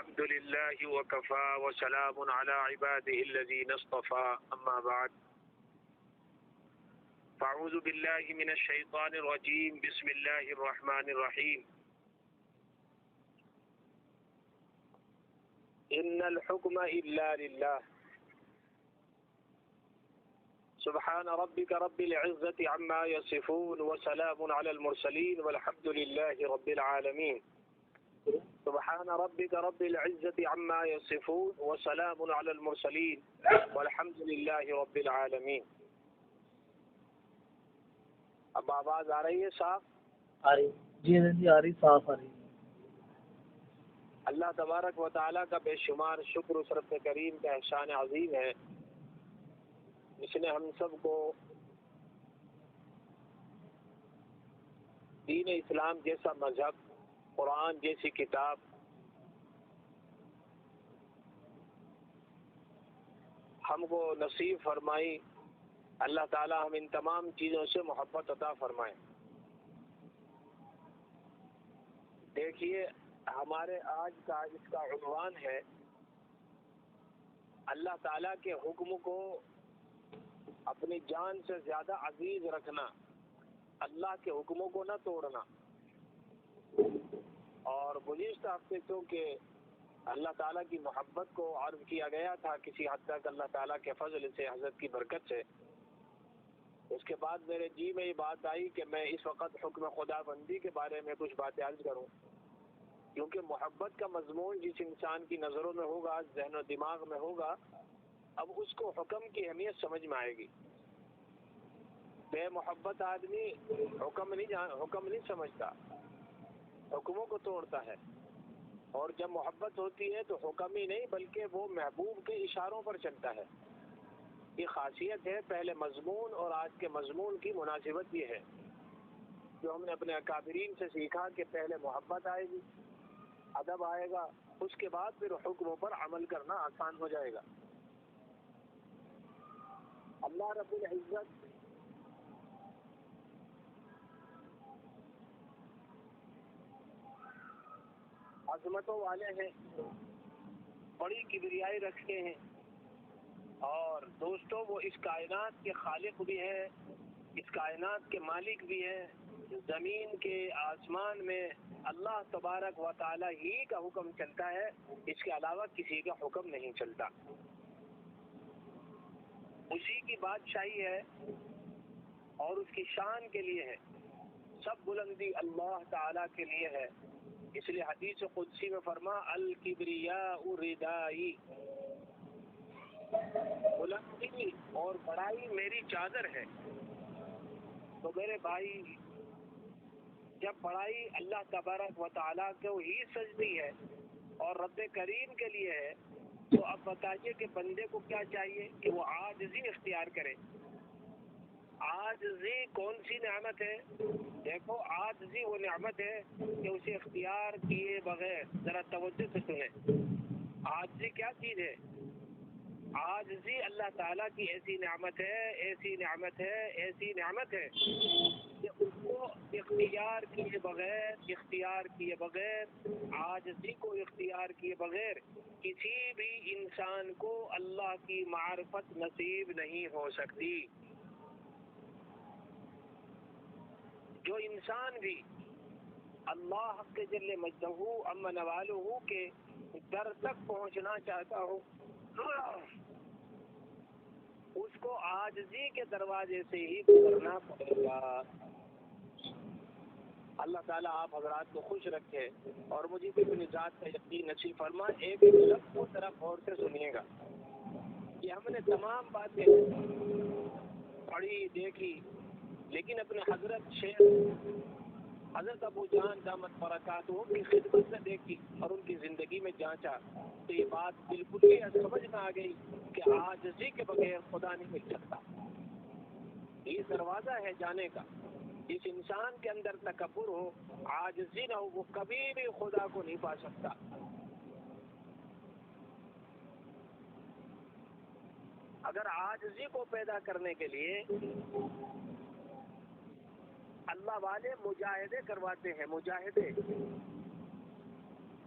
الحمد لله وكفى وسلام على عباده الذين اصطفى أما بعد فأعوذ بالله من الشيطان الرجيم بسم الله الرحمن الرحيم إن الحكم إلا لله سبحان ربك رب العزة عما يصفون وسلام على المرسلين والحمد لله رب العالمين سبحان ربك رب العزة عما يصفون وسلام على المرسلين والحمد لله رب العالمين. اب آواز آ رہی ہے صاف؟ آ رہی جی آ رہی صاف آ رہی. اللہ تبارک و تعالیٰ کا بے شمار شکر اس رب کریم کا احسان عظیم ہے جس نے ہم سب کو دین اسلام جیسا مذہب، قرآن جیسی کتاب، ہم کو نصیب فرمائی. اللہ تعالیٰ ہم ان تمام چیزوں سے محبت عطا فرمائے. دیکھیے ہمارے آج کا اس کا عنوان ہے اللہ تعالیٰ کے حکم کو اپنی جان سے زیادہ عزیز رکھنا، اللہ کے حکموں کو نہ توڑنا. اور گزشتہ ہفتے چونکہ اللہ تعالیٰ کی محبت کو عرض کیا گیا تھا کسی حد تک اللہ تعالیٰ کے فضل سے، حضرت کی برکت سے، اس کے بعد میرے جی میں یہ بات آئی کہ میں اس وقت حکم خدا بندی کے بارے میں کچھ باتیں عرض کروں، کیونکہ محبت کا مضمون جس انسان کی نظروں میں ہوگا، ذہن و دماغ میں ہوگا، اب اس کو حکم کی اہمیت سمجھ میں آئے گی. بے محبت آدمی حکم نہیں سمجھتا، حکموں کو توڑتا ہے. اور جب محبت ہوتی ہے تو حکم ہی نہیں بلکہ وہ محبوب کے اشاروں پر چلتا ہے. یہ خاصیت ہے پہلے مضمون اور آج کے مضمون کی مناسبت یہ ہے جو ہم نے اپنے اکابرین سے سیکھا کہ پہلے محبت آئے گی، ادب آئے گا، اس کے بعد پھر حکموں پر عمل کرنا آسان ہو جائے گا. اللہ رب العزت عظمتوں والے ہیں، بڑی کبریائی رکھتے ہیں، اور دوستوں وہ اس کائنات کے خالق بھی ہیں، اس کائنات کے مالک بھی ہیں. زمین کے آسمان میں اللہ تبارک و تعالی ہی کا حکم چلتا ہے، اس کے علاوہ کسی کا حکم نہیں چلتا. اسی کی بادشاہی ہے اور اس کی شان کے لیے ہے، سب بلندی اللہ تعالی کے لیے ہے. اس لیے حدیث قدسی میں فرما الکبریاء ردائی، بلندی اور بڑائی میری چادر ہے. تو میرے بھائی جب بڑائی اللہ تبارک و تعالیٰ کو ہی سجدی ہے اور رب کریم کے لیے ہے، تو اب بتائیے کہ بندے کو کیا چاہیے کہ وہ عاجزی اختیار کرے. عاجزی کون سی نعمت ہے؟ دیکھو عاجزی وہ نعمت ہے کہ اسے اختیار کیے بغیر، ذرا توجہ سے سنیں، عاجزی کیا چیز ہے؟ عاجزی اللہ تعالیٰ کی ایسی نعمت ہے کہ اس کو اختیار کیے بغیر عاجزی کو اختیار کیے بغیر کسی بھی انسان کو اللہ کی معرفت نصیب نہیں ہو سکتی. جو انسان بھی اللہ کے جل مجدہ عم نوالہ کے در تک پہنچنا چاہتا ہو، اس کو عاجزی کے دروازے سے ہی گزرنا پڑے گا. اللہ تعالیٰ آپ حضرات کو خوش رکھے اور مجھے بھی اپنی ذات کا یقین نصیب فرما. ایک لفظ کو طرف غور سے سنیے گا کہ ہم نے تمام باتیں پڑھی دیکھی، لیکن اپنے حضرت شیخ حضرت ابو جان دامت برکاتہ کی خدمت سے دیکھی اور ان کی زندگی میں جانچا تو یہ بات بالکل ہی سمجھ میں آ گئی کہ عاجزی کے بغیر خدا نہیں مل سکتا. یہ دروازہ ہے جانے کا. جس انسان کے اندر تکبر ہو، عاجزی نہ ہو، وہ کبھی بھی خدا کو نہیں پا سکتا. اگر عاجزی کو پیدا کرنے کے لیے اللہ والے مجاہدے کرواتے ہیں، مجاہدے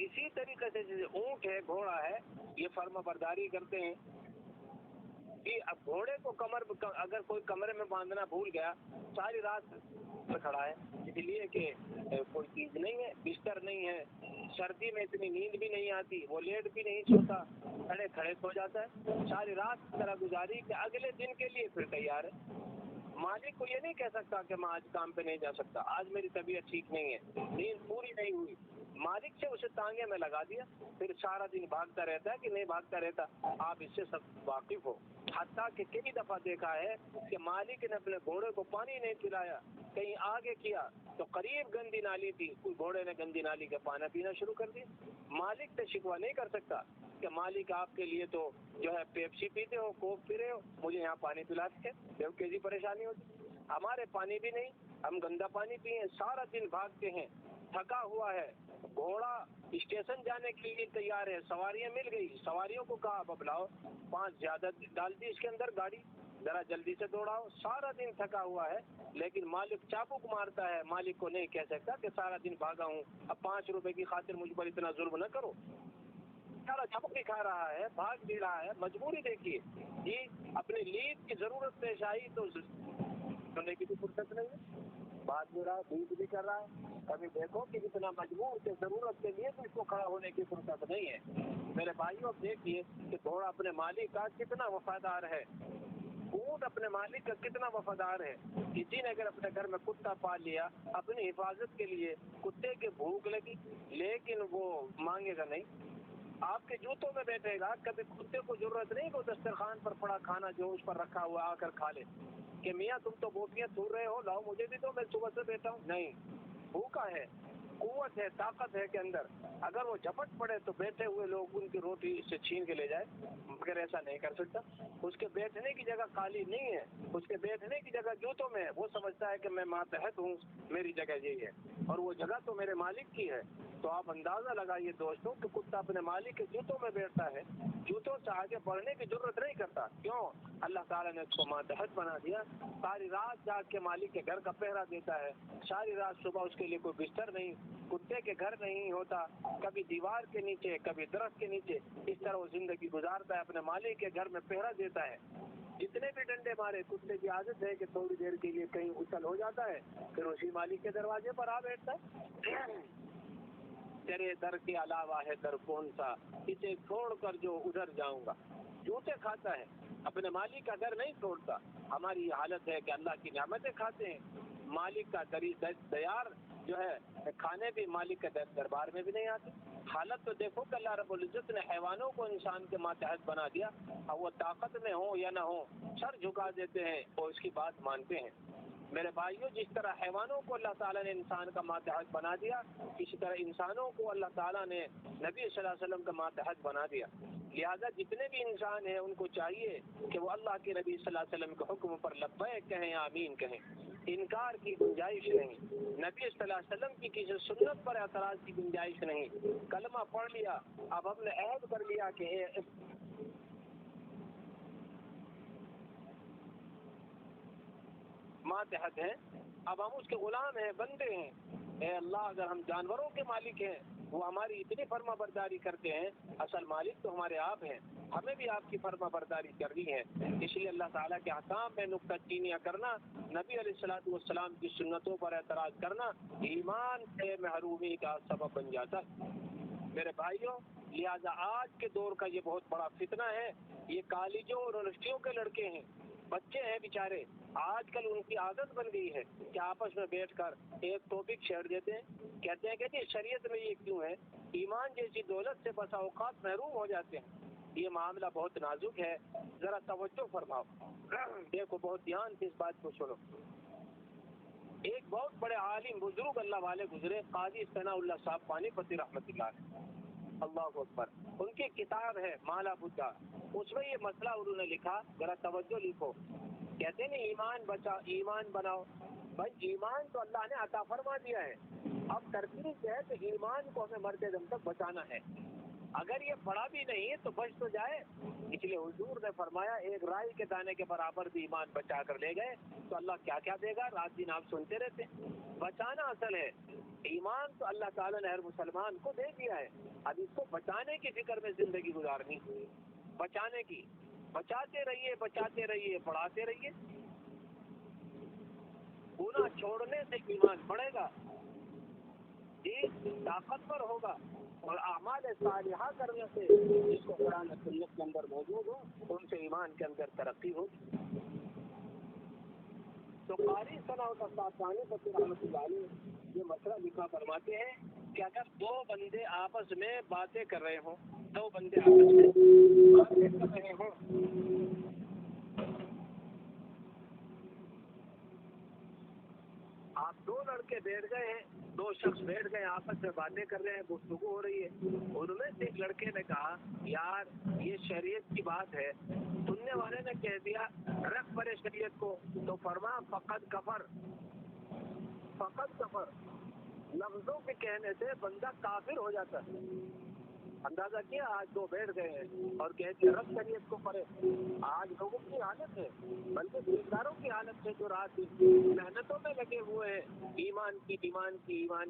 اسی طریقے سے جیسے اونٹ ہے، گھوڑا ہے، یہ فرما برداری کرتے ہیں کہ اب گھوڑے کو اگر کوئی کمرے میں باندھنا بھول گیا، ساری رات میں کھڑا ہے، اس لیے کہ کوئی چیز نہیں ہے، بستر نہیں ہے، سردی میں اتنی نیند بھی نہیں آتی، وہ لیٹ بھی نہیں سوتا، کھڑے کھڑے سو جاتا ہے، ساری رات طرح گزاری کہ اگلے دن کے لیے پھر تیار ہے۔ مالک کو یہ نہیں کہہ سکتا کہ میں آج کام پہ نہیں جا سکتا، آج میری طبیعت ٹھیک نہیں ہے، نیند پوری نہیں ہوئی، مالک سے اسے تانگے میں لگا دیا، پھر سارا دن بھاگتا رہتا ہے کہ نہیں بھاگتا رہتا۔ آپ اس سے سب واقف ہو، حتیٰ کہ کئی دفعہ دیکھا ہے کہ مالک نے اپنے گھوڑے کو پانی نہیں پلایا، کہیں آگے کیا تو قریب گندی نالی تھی، کوئی گھوڑے نے گندی نالی کا پانی پینا شروع کر دیا۔ مالک سے شکوہ نہیں کر سکتا کہ مالک آپ کے لیے تو جو ہے پیپسی پیتے ہو، کوک پی رہے ہو، مجھے یہاں پانی پلاتے ہیں، دیکھو کیسی پریشانی ہوتی۔ ہمارے پانی بھی نہیں، ہم گندا پانی پیئے، سارا دن بھاگتے ہیں، تھکا ہوا ہے، گھوڑا اسٹیشن جانے کے لیے تیار ہے، سواریاں مل گئی، سواریوں کو کہا اب لاؤ 5 زیادہ ڈال دی اس کے اندر گاڑی، ذرا جلدی سے دوڑاؤ، سارا دن تھکا ہوا ہے، لیکن مالک چابک مارتا ہے، مالک کو نہیں کہہ سکتا کہ سارا دن بھاگا ہوں، اب 5 روپے کی خاطر مجھ پر اتنا ظلم نہ کرو۔ سارا چابک بھی کھا رہا ہے، بھاگ بھی رہا ہے، مجبوری دیکھیے جی، اپنی لیڈ کی ضرورت پیش آئی تو سننے کی بھی فرصت نہیں ہے، بھاگ بھی رہا ہے، بھیگ بھی کر رہا ہے۔ کبھی دیکھو کہ اتنا مجبور کے ضرورت کے لیے تو اس کو کھڑا ہونے کی فرصت نہیں ہے۔ میرے بھائیوں دیکھیے کہ گھوڑا اپنے مالک کا کتنا وفادار ہے، اونٹ اپنے مالک کا کتنا وفادار ہے۔ کسی نے اگر اپنے گھر میں کتا پال لیا اپنی حفاظت کے لیے، کتے کی بھوک لگی لیکن وہ مانگے گا نہیں، آپ کے جوتوں میں بیٹھے گا، کبھی کتے کو ضرورت نہیں کہ دسترخوان پر پڑا کھانا جو اس پر رکھا ہوا آ کر کھا لے، کہ میاں تم تو بوٹیاں تھور رہے ہو، لاؤ مجھے بھی دو، میں صبح سے بیٹھا ہوں، نہیں، بھوکا ہے، قوت ہے، طاقت ہے کے اندر، اگر وہ جھپٹ پڑے تو بیٹھے ہوئے لوگ ان کی روٹی اس سے چھین کے لے جائے، مگر ایسا نہیں کر سکتا۔ اس کے بیٹھنے کی جگہ کالی نہیں ہے، اس کے بیٹھنے کی جگہ جوتوں میں ہے، وہ سمجھتا ہے کہ میں ماتحت ہوں، میری جگہ یہی ہے اور وہ جگہ تو میرے مالک کی ہے۔ تو آپ اندازہ لگائیے دوستوں کہ کتا اپنے مالک کے جوتوں میں بیٹھتا ہے، جوتوں سے آگے بڑھنے کی ضرورت نہیں کرتا، کیوں؟ اللہ تعالیٰ نے اس کو ماتحت بنا دیا، ساری رات جاگ کے مالک کے گھر کا پہرا دیتا ہے، ساری رات صبح اس کے لیے کوئی بستر نہیں، کتے کے گھر نہیں ہوتا، کبھی دیوار کے نیچے کبھی درخت کے نیچے، اس طرح وہ زندگی گزارتا ہے، اپنے مالک کے گھر میں پہرا دیتا ہے۔ جتنے بھی ڈنڈے مارے، کتے کی عادت ہے کہ تھوڑی دیر کے لیے کہیں اچھل ہو جاتا ہے، پھر اسی مالک کے دروازے پر آ بیٹھتا ہے۔ تیرے در کے علاوہ ہے در کون سا، اسے چھوڑ کر جو ادھر جاؤں گا، جوتے کھاتا ہے، اپنے مالک کا گھر نہیں چھوڑتا۔ ہماری یہ حالت ہے کہ اللہ کی نعمتیں کھاتے ہیں، مالک کا دیار جو ہے کھانے بھی مالک کے دربار میں بھی نہیں آتے۔ حالت تو دیکھو کہ اللہ رب العزت نے حیوانوں کو انسان کے ماتحت بنا دیا، اور وہ طاقت میں ہو یا نہ ہو سر جھکا دیتے ہیں اور اس کی بات مانتے ہیں۔ میرے بھائیوں، جس طرح حیوانوں کو اللہ تعالیٰ نے انسان کا ماتحت بنا دیا، اسی طرح انسانوں کو اللہ تعالیٰ نے نبی صلی اللہ علیہ وسلم کا ماتحت بنا دیا۔ لہذا جتنے بھی انسان ہیں ان کو چاہیے کہ وہ اللہ کے نبی صلی اللہ علیہ وسلم کے حکم پر لبیک کہیں یا آمین کہیں، انکار کی گنجائش نہیں، نبی صلی اللہ علیہ وسلم کی کسی سنت پر اعتراض کی گنجائش نہیں۔ کلمہ پڑھ لیا، اب ہم نے عہد کر لیا کہ ماتحت ہیں، اب ہم اس کے غلام ہیں، بندے ہیں۔ اے اللہ، اگر ہم جانوروں کے مالک ہیں، وہ ہماری اتنی فرما برداری کرتے ہیں، اصل مالک تو ہمارے آپ ہیں، ہمیں بھی آپ کی فرما برداری کرنی ہے۔ اس لیے اللہ تعالیٰ کے احکام میں نکتہ چینیاں کرنا، نبی علیہ الصلوۃ والسلام کی سنتوں پر اعتراض کرنا، ایمان سے محرومی کا سبب بن جاتا ہے۔ میرے بھائیوں، لہذا آج کے دور کا یہ بہت بڑا فتنہ ہے، یہ کالجوں اور یونیورسٹیوں کے لڑکے ہیں، بچے ہیں بیچارے، آج کل ان کی عادت بن گئی ہے کہ آپس میں بیٹھ کر ایک ٹاپک چھیڑ دیتے ہیں، کہتے ہیں کہ جی شریعت میں یہ کیوں ہے، ایمان جیسی دولت سے بسا اوقات محروم ہو جاتے ہیں۔ یہ معاملہ بہت نازک ہے، ذرا توجہ فرماؤ، دیکھو بہت دھیان سے اس بات کو سنو۔ ایک بہت بڑے عالم بزرگ اللہ والے گزرے، قاضی ثناء اللہ صاحب پانی پتی رحمۃ اللہ علیہ، اللہ اکبر، ان کی کتاب ہے مالا بدھا، اس میں یہ مسئلہ انہوں نے لکھا، ذرا توجہ لکھو۔ کہتے ہیں ایمان ایمان بناؤ، بھائی ایمان تو اللہ نے عطا فرما دیا ہے، اب ترتیب ہے کہ ایمان کو ہمیں مرتے دم تک بچانا ہے، اگر یہ پڑھا بھی نہیں تو بچ تو جائے۔ اس لیے حضور نے فرمایا ایک رائی کے دانے کے برابر بھی ایمان بچا کر لے گئے تو اللہ کیا کیا دے گا، رات دن آپ سنتے رہتے ہیں۔ بچانا اصل ہے، ایمان تو اللہ تعالیٰ نے ہر مسلمان کو دے دیا ہے، اب اس کو بچانے کی فکر میں زندگی گزارنی، بچانے کی، بچاتے رہیے بڑھاتے رہیے. گناہ چھوڑنے سے ایمان بڑھے گا، دین طاقتور ہوگا، اور اعمال صالحہ کرنے سے جس کو قرآن و سنت کے اندر موجود ہو ان سے ایمان کے اندر ترقی ہوگی. تو قاری صلاح الدین بصری رحمۃ اللہ علیہ یہ مسئلہ لکھا فرماتے ہیں کہ اگر دو بندے آپس میں باتیں کر رہے ہوں، آپ دو لڑکے بیٹھ گئے ہیں، دو شخص بیٹھ گئے آپس میں باتیں کر رہے ہیں، گفتگو ہو رہی ہے. ان میں سے ایک لڑکے نے کہا یار یہ شریعت کی بات ہے. سننے والے نے کہہ دیا رکھ پڑے شریعت کو، تو فرما فقط کفر. لفظوں کے کہنے سے بندہ کافر ہو جاتا ہے. اندازہ کیا آج دو بیٹھ گئے ہیں اور کہتے ہیں رب شریعت کو پڑھے. آج لوگوں کی حالت ہے، بلکہ دینداروں کی حالت ہے جو رات دن محنتوں میں لگے ہوئے ہیں ایمان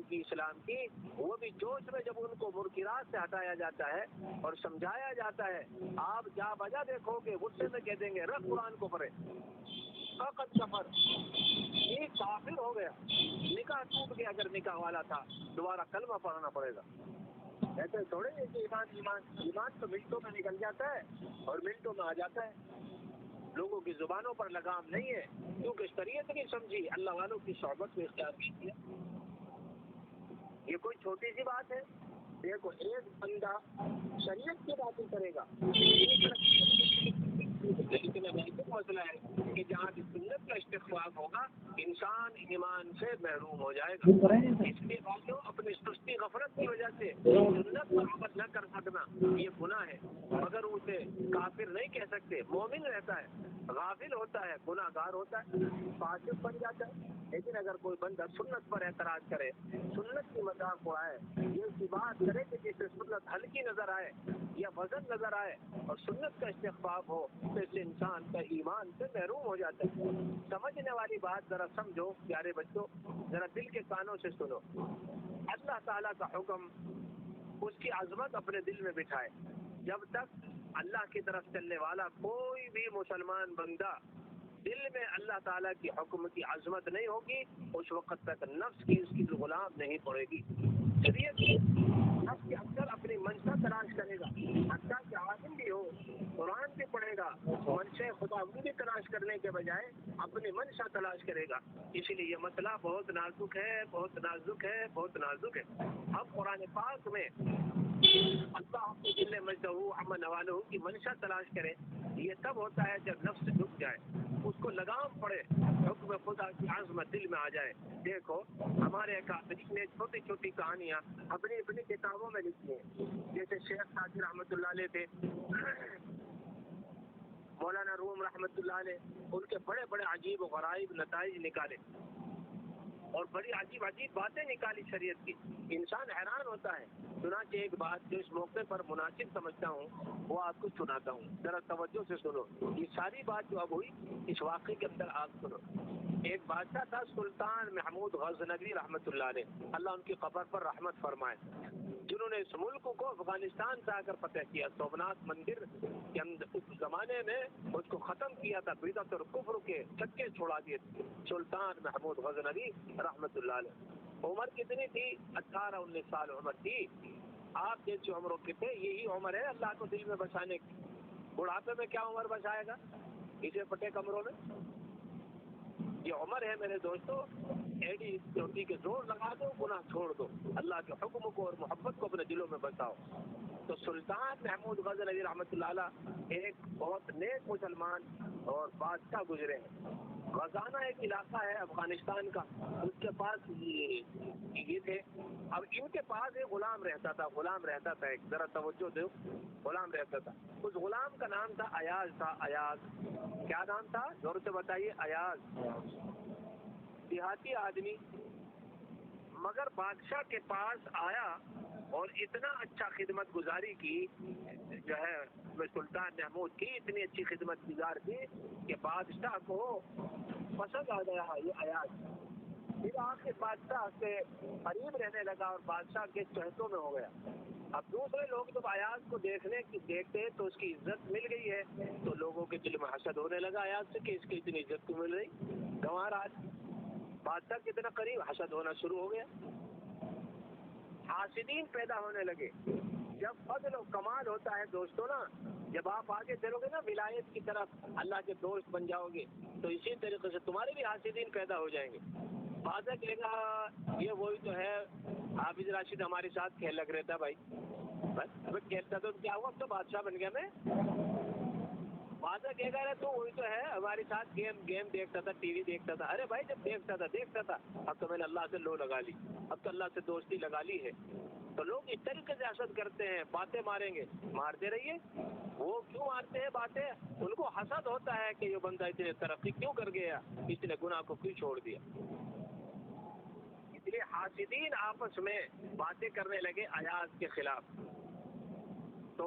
کی اسلام کی، وہ بھی جوش میں جب ان کو منکرات سے ہٹایا جاتا ہے اور سمجھایا جاتا ہے، آپ جا بجا دیکھو گے غصے میں کہہ دیں گے رب قرآن کو پڑھے. فقط کفر، یہ کافر ہو گیا. نکاح ٹوٹ گیا، اگر نکاح والا تھا دوبارہ کلمہ پڑھنا پڑے گا. ایسے تھوڑے ہے کہ ایمان تو منٹوں میں نکل جاتا ہے اور منٹوں میں آ جاتا ہے. لوگوں کی زبانوں پر لگام نہیں ہے کیونکہ شریعت نہیں سمجھی، اللہ والوں کی صحبت میں اختیار کی کیا. یہ کوئی چھوٹی سی بات ہے؟ دیکھو ایک بندہ شریعت کی باتیں کرے گا، لیکن ایک مسئلہ ہے کہ جہاں بھی سنت کا استخفاف ہوگا انسان ایمان سے محروم ہو جائے گا. اس لیے باتوں اپنی سستی غفلت کی وجہ سے سنت پر عمل نہ کر سکنا یہ گناہ ہے، مگر اسے کافر نہیں کہہ سکتے. مومن رہتا ہے، غافل ہوتا ہے، گناہ گار ہوتا ہے، فاسق بن جاتا ہے. لیکن اگر کوئی بندہ سنت پر اعتراض کرے، سنت کی مذاق اڑائے، یہ بات کرے کہ جسے سنت ہلکی نظر آئے یا وزن نظر آئے اور سنت کا استخفاف ہو تو اس انسان کا ایمان سے محروم ہو جاتا ہے. سمجھنے والی بات ذرا سمجھو پیارے بچوں، ذرا دل کے کانوں سے سنو. اللہ تعالیٰ کا حکم، اس کی عظمت اپنے دل میں بٹھائے. جب تک اللہ کی طرف چلنے والا کوئی بھی مسلمان بندہ دل میں اللہ تعالیٰ کی حکم کی عظمت نہیں ہوگی، اس وقت تک نفس کی اس کی غلام نہیں پڑے گی. شریعت نفس کے اندر اپنی منشا تلاش کرے گا، حتیٰ کہ عالم بھی ہو قرآن بھی پڑھے گا، منشا خدا بھی تلاش کرنے کے بجائے اپنی منشا تلاش کرے گا. اسی لیے یہ مسئلہ بہت نازک ہے، بہت نازک ہے، بہت نازک ہے. اب قرآن پاک میں اللہ کے دل مجدہو امن والوں کی منشا تلاش کرے، یہ تب ہوتا ہے جب نفس جھک جائے، اس کو لگام پڑے، حکم خدا کی عظمت دل میں آ جائے. دیکھو ہمارے اکابرین نے چھوٹی چھوٹی کہانیاں اپنی اپنی کتابوں میں لکھی ہیں. جیسے شیخ سعدی رحمۃ اللہ علیہ تھے، مولانا روم رحمۃ اللہ علیہ، ان کے بڑے بڑے عجیب و غرائب نتائج نکالے اور بڑی عجیب عجیب باتیں نکالی شریعت کی. انسان حیران ہوتا ہے. چنانچہ ایک بات جو اس موقع پر مناسب سمجھتا ہوں وہ آپ کو سناتا ہوں، ذرا توجہ سے سنو. یہ ساری بات جو اب ہوئی اس واقعے کے اندر آپ سنو. ایک بادشاہ تھا سلطان محمود غزنوی رحمۃ اللہ علیہ، اللہ ان کی قبر پر رحمت فرمائے، جنہوں نے اس ملک کو افغانستان سے آ کر فتح کیا. سومناتھ مندر کے اندر اس زمانے میں اس کو ختم کیا تھا، بدعت اور کفر کے چکے چھوڑا دیے تھے سلطان محمود غزنوی رحمۃ اللہ علیہ. عمر کتنی تھی؟ 18-19 سال عمر تھی. آپ جیسی عمروں کے تھے، یہی عمر ہے اللہ کو دل میں بسانے کی. بڑھاپے میں کیا عمر بسائے گا اسے پٹے کمروں میں؟ یہ عمر ہے میرے دوستو، ایڈی چوٹی کے زور لگا دو، گناہ چھوڑ دو، اللہ کے حکم کو اور محبت کو اپنے دلوں میں بساؤ. تو سلطان محمود غزنوی رحمۃ اللہ علیہ ایک بہت نیک مسلمان اور بادشاہ گزرے ہیں. غزانہ ایک علاقہ ہے افغانستان کا، اس کے پاس یہ تھے. اب ان کے پاس ایک غلام رہتا تھا ایک، ذرا توجہ دو. غلام رہتا تھا، اس غلام کا نام تھا ایاز تھا. ایاز کیا نام تھا؟ زور سے بتائیے. ایاز. دیہاتی آدمی، مگر بادشاہ کے پاس آیا اور اتنا اچھا خدمت گزاری کی، جو ہے سلطان محمود کی اتنی اچھی خدمت گزار کی کہ بادشاہ کو پسند آ گیا یہ ایاز. پھر آخر بادشاہ سے قریب رہنے لگا اور بادشاہ کے چہتوں میں ہو گیا. اب دوسرے لوگ جب ایاز کو دیکھتے ہیں تو اس کی عزت مل گئی ہے تو لوگوں کے دل میں حسد ہونے لگا ایاز سے کہ اس کی اتنی عزت کیوں مل رہی. گنوار آج بادشاہ کتنا قریب حسد ہونا شروع ہو گیا. حاسدین پیدا ہونے لگے. جب فضل و کمال ہوتا ہے دوستو نا, جب آپ آگے چلو گے نا ولایت کی طرف, اللہ کے دوست بن جاؤ گے, تو اسی طریقے سے تمہارے بھی حاسدین پیدا ہو جائیں گے. بادشاہ کہے گا یہ وہی تو ہے حافظ راشد ہمارے ساتھ کھیل لگ رہتا بھائی, بس کھیلتا تو کیا ہوا, اب تو بادشاہ بن گیا میں. بادشاہ کہے گا تو وہی تو ہے ہمارے ساتھ گیم دیکھتا تھا, ٹی وی دیکھتا تھا. ارے بھائی جب دیکھتا تھا اب تو میں نے اللہ سے لو لگا لی, اب تو اللہ سے دوستی لگا لی ہے. تو لوگ اس طریقے سے حسد کرتے ہیں, باتیں ماریں گے, مارتے رہیے. وہ کیوں مارتے ہیں باتیں؟ ان کو حسد ہوتا ہے کہ یہ بندہ اتنے ترقی کیوں کر گیا, اس نے گناہ کو کیوں چھوڑ دیا. اس لیے حاسدین آپس میں باتیں کرنے لگے ایاز کے خلاف. تو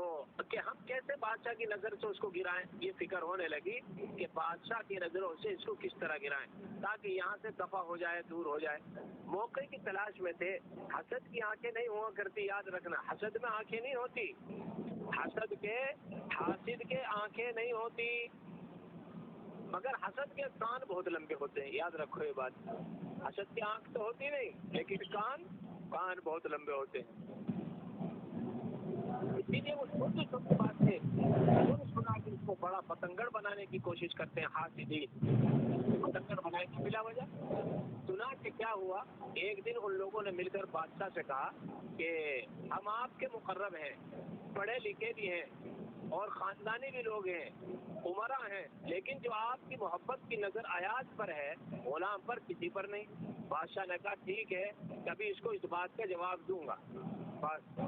کہ ہم کیسے بادشاہ کی نظر سے اس کو گرائیں, یہ فکر ہونے لگی کہ بادشاہ کی نظروں سے اس کو کس طرح گرائیں تاکہ یہاں سے دفع ہو جائے, دور ہو جائے. موقع کی تلاش میں تھے. حسد کی آنکھیں نہیں ہوا کرتی, یاد رکھنا, حسد میں آنکھیں نہیں ہوتی. حاسد کے آنکھیں نہیں ہوتی, مگر حسد کے کان بہت لمبے ہوتے ہیں. یاد رکھو یہ بات, حسد کی آنکھ تو ہوتی نہیں لیکن کان بہت لمبے ہوتے ہیں. اسی لیے وہ چھوٹی چھوٹی باتیں سنا کے اس کو بڑا پتنگڑ بنانے کی کوشش کرتے ہیں. حاسدین پتنگڑ بنائے کی بلا وجہ. سنا کہ کیا ہوا, ایک دن ان لوگوں نے مل کر بادشاہ سے کہا کہ ہم آپ کے مقرب ہیں, پڑھے لکھے بھی ہیں اور خاندانی بھی لوگ ہیں, عمرا ہیں, لیکن جو آپ کی محبت کی نظر ایاز پر ہے غلام پر کسی پر نہیں. بادشاہ نے کہا ٹھیک ہے, کبھی اس کو اس بات کا جواب دوں گا. بس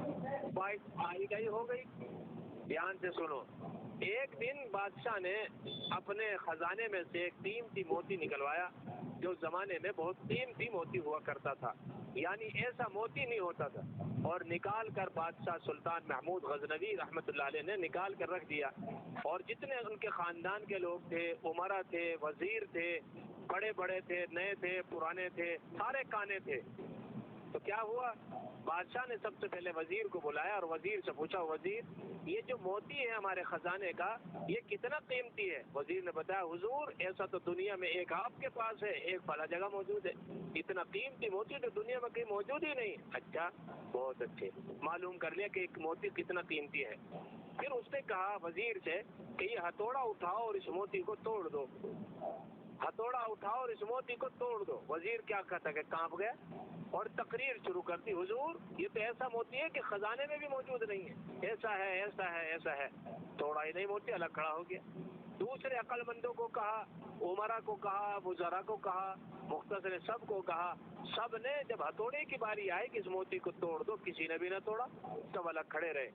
بات آئی گئی ہو گئی. دھیان سے سنو. ایک دن بادشاہ نے اپنے خزانے میں سے ایک قیمتی موتی نکلوایا, جو زمانے میں بہت قیمتی موتی ہوا کرتا تھا, یعنی ایسا موتی نہیں ہوتا تھا. اور نکال کر بادشاہ سلطان محمود غزنوی رحمت اللہ علیہ نے نکال کر رکھ دیا. اور جتنے ان کے خاندان کے لوگ تھے, عمرا تھے, وزیر تھے, بڑے بڑے تھے, نئے تھے, پرانے تھے, سارے کانے تھے. تو کیا ہوا, بادشاہ نے سب سے پہلے وزیر کو بلایا اور وزیر سے پوچھا, وزیر یہ جو موتی ہے ہمارے خزانے کا یہ کتنا قیمتی ہے؟ وزیر نے بتایا, حضور ایسا تو دنیا میں ایک آپ کے پاس ہے, ایک فلاں جگہ موجود ہے. اتنا قیمتی موتی تو دنیا میں کہیں موجود ہی نہیں. اچھا, بہت اچھے, معلوم کر لیا کہ ایک موتی کتنا قیمتی ہے. پھر اس نے کہا وزیر سے کہ یہ ہتھوڑا اٹھاؤ اور اس موتی کو توڑ دو. ہتھوڑا اٹھاؤ اور اس موتی کو توڑ دو. وزیر کیا کہتا کہ کانپ گیا اور تقریر شروع کر دی, حضور یہ تو ایسا موتی ہے کہ خزانے میں بھی موجود نہیں ہے, ایسا ہے ایسا ہے ایسا ہے. توڑا ہی نہیں موتی, الگ کھڑا ہو گیا. دوسرے عقل مندوں کو کہا, عمرا کو کہا, وزراء کو کہا, مختصر سب کو کہا. سب نے جب ہتھوڑے کی باری آئی کہ اس موتی کو توڑ دو, کسی نے بھی نہ توڑا, سب الگ کھڑے رہے.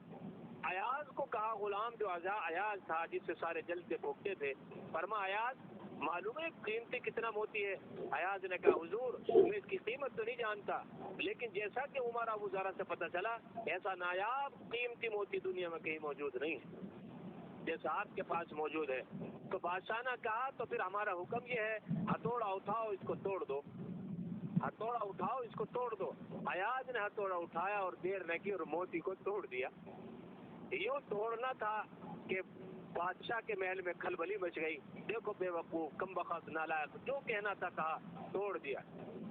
ایاز کو کہا, غلام جو ایاز تھا جس سے سارے جلتے بھوکتے تھے, فرما ایاز معلوم ہے قیمتی کتنا موتی ہے؟ ایاز نے کہا حضور میں اس کی قیمت تو نہیں جانتا, لیکن جیسا کہ عمرا وزراء سے پتہ چلا ایسا نایاب قیمتی موتی دنیا میں کہیں موجود نہیں ہے جیسا آپ کے پاس موجود ہے. تو بادشاہ نے کہا تو پھر ہمارا حکم یہ ہے, ہتھوڑا اٹھاؤ اس کو توڑ دو. ہتھوڑا اٹھاؤ اس کو توڑ دو. ایاز نے ہتھوڑا اٹھایا اور دیر نہ کی اور موتی کو توڑ دیا. یوں توڑنا تھا کہ بادشاہ کے محل میں کھلبلی مچ گئی. دیکھو بے وقوف, کم بخت, نالائق, جو کہنا تھا کہا, توڑ دیا.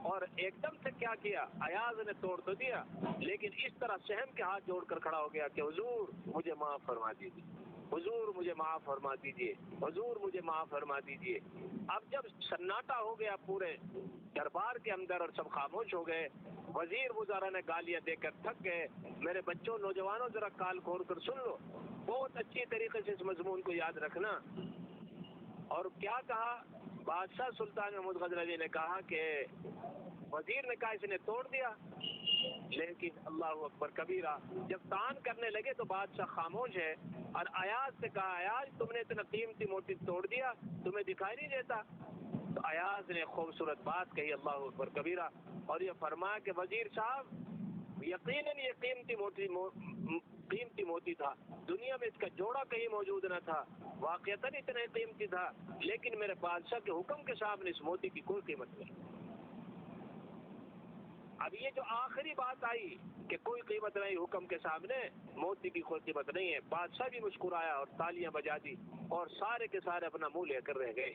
اور ایک دم سے کیا کیا, ایاز نے توڑ تو دیا لیکن اس طرح سہم کے ہاتھ جوڑ کر کھڑا ہو گیا کہ حضور مجھے معاف فرما دیجیے, حضور مجھے معاف فرما دیجیے, حضور مجھے معاف فرما دیجیے. اب جب سناٹا ہو گیا پورے دربار کے اندر اور سب خاموش ہو گئے, وزیر وزراء نے گالیاں دے کر تھک گئے. میرے بچوں, نوجوانوں, ذرا کال کھول کر سن لو, بہت اچھی طریقے سے اس مضمون کو یاد رکھنا. اور کیا کہا بادشاہ سلطان محمود غزنوی نے کہا کہ وزیر نے کہا اس نے توڑ دیا, لیکن اللہ اکبر کبیرہ, جب تان کرنے لگے تو بادشاہ خاموش ہے. اور ایاز سے کہا, ایاز تم نے اتنا قیمتی موتی توڑ دیا, تمہیں دکھائی نہیں دیتا؟ تو ایاز نے خوبصورت بات کہی, اللہ اکبر کبیرہ, اور یہ فرمایا کہ وزیر صاحب یقیناً یہ قیمتی موتی تھا, دنیا میں اس کا جوڑا کہیں موجود نہ تھا, واقعتاً اتنا قیمتی تھا, لیکن میرے بادشاہ کے حکم کے سامنے اس موتی کی کوئی قیمت نہیں. اب یہ جو آخری بات آئی کہ کوئی قیمت نہیں حکم کے سامنے، موتی کی کوئی قیمت نہیں ہے، بادشاہ بھی مسکرایا اور تالیاں بجا دی اور سارے کے سارے اپنا منہ لے کر رہ گئے۔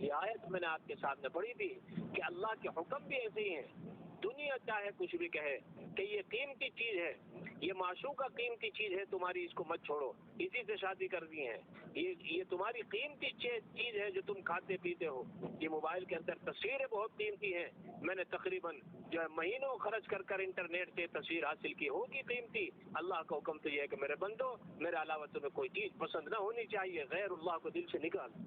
یہ آیت میں نے آپ کے سامنے پڑھی تھی کہ اللہ کے حکم بھی ایسے ہی ہیں، دنیا چاہے کچھ بھی کہے کہ یہ قیمتی چیز ہے، یہ معشوقہ قیمتی چیز ہے تمہاری، اس کو مت چھوڑو، اسی سے شادی کر دی ہے، یہ تمہاری قیمتی چیز ہے جو تم کھاتے پیتے ہو، یہ موبائل کے اندر تصویریں بہت قیمتی ہیں، میں نے تقریباً جو ہے مہینوں خرچ کر انٹرنیٹ سے تصویر حاصل کی، ہوگی قیمتی۔ اللہ کا حکم تو یہ ہے کہ میرے بندو، میرے علاوہ تمہیں کوئی چیز پسند نہ ہونی چاہیے، غیر اللہ کو دل سے نکال۔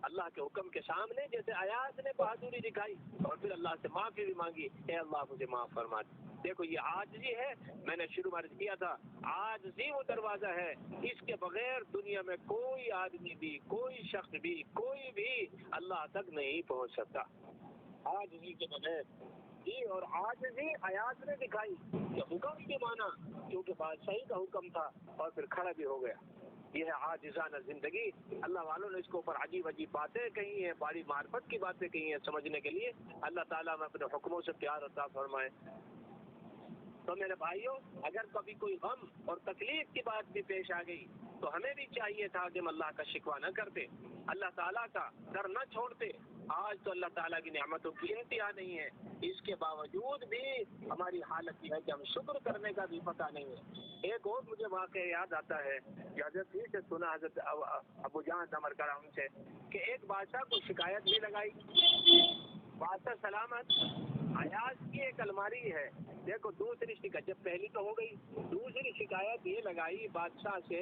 اللہ کے حکم کے سامنے جیسے ایاز نے بہادری دکھائی اور پھر اللہ سے معافی بھی مانگی، اے اللہ مجھے معاف فرما دے۔ دیکھو یہ عاجزی ہے، میں نے شروع میں کیا تھا، عاجزی وہ دروازہ ہے، اس کے بغیر دنیا میں کوئی آدمی بھی، کوئی شخص بھی، کوئی بھی اللہ تک نہیں پہنچ سکتا، عاجزی کے بغیر۔ جی، اور عاجزی ایاز نے دکھائی کہ حکم بھی مانا کیونکہ بادشاہی کا حکم تھا اور پھر کھڑا بھی ہو گیا۔ یہ ہے عاجزانہ زندگی۔ اللہ والوں نے اس کے اوپر عجیب عجیب باتیں کہی ہیں، بڑی معرفت کی باتیں کہی ہیں سمجھنے کے لیے۔ اللہ تعالیٰ میں اپنے حکموں سے پیار عطا فرمائے۔ تو میرے بھائیوں، اگر کبھی کوئی غم اور تکلیف کی بات بھی پیش آ گئی تو ہمیں بھی چاہیے تھا کہ ہم اللہ کا شکوہ نہ کرتے، اللہ تعالیٰ کا در نہ چھوڑتے۔ آج تو اللہ تعالیٰ کی نعمتوں کی انتہا نہیں ہے، اس کے باوجود بھی ہماری حالت یہ ہے کہ ہم شکر کرنے کا بھی پتہ نہیں ہے۔ ایک اور مجھے واقعہ یاد آتا ہے کہ حضرت ہی سے سنا، حضرت ابو جان امر کرا ان سے، کہ ایک بادشاہ کو شکایت بھی لگائی، بادشاہ سلامت، ایاز کی ایک الماری ہے، دیکھو دوسری شکایت، جب پہلی تو ہو گئی، دوسری شکایت یہ لگائی بادشاہ سے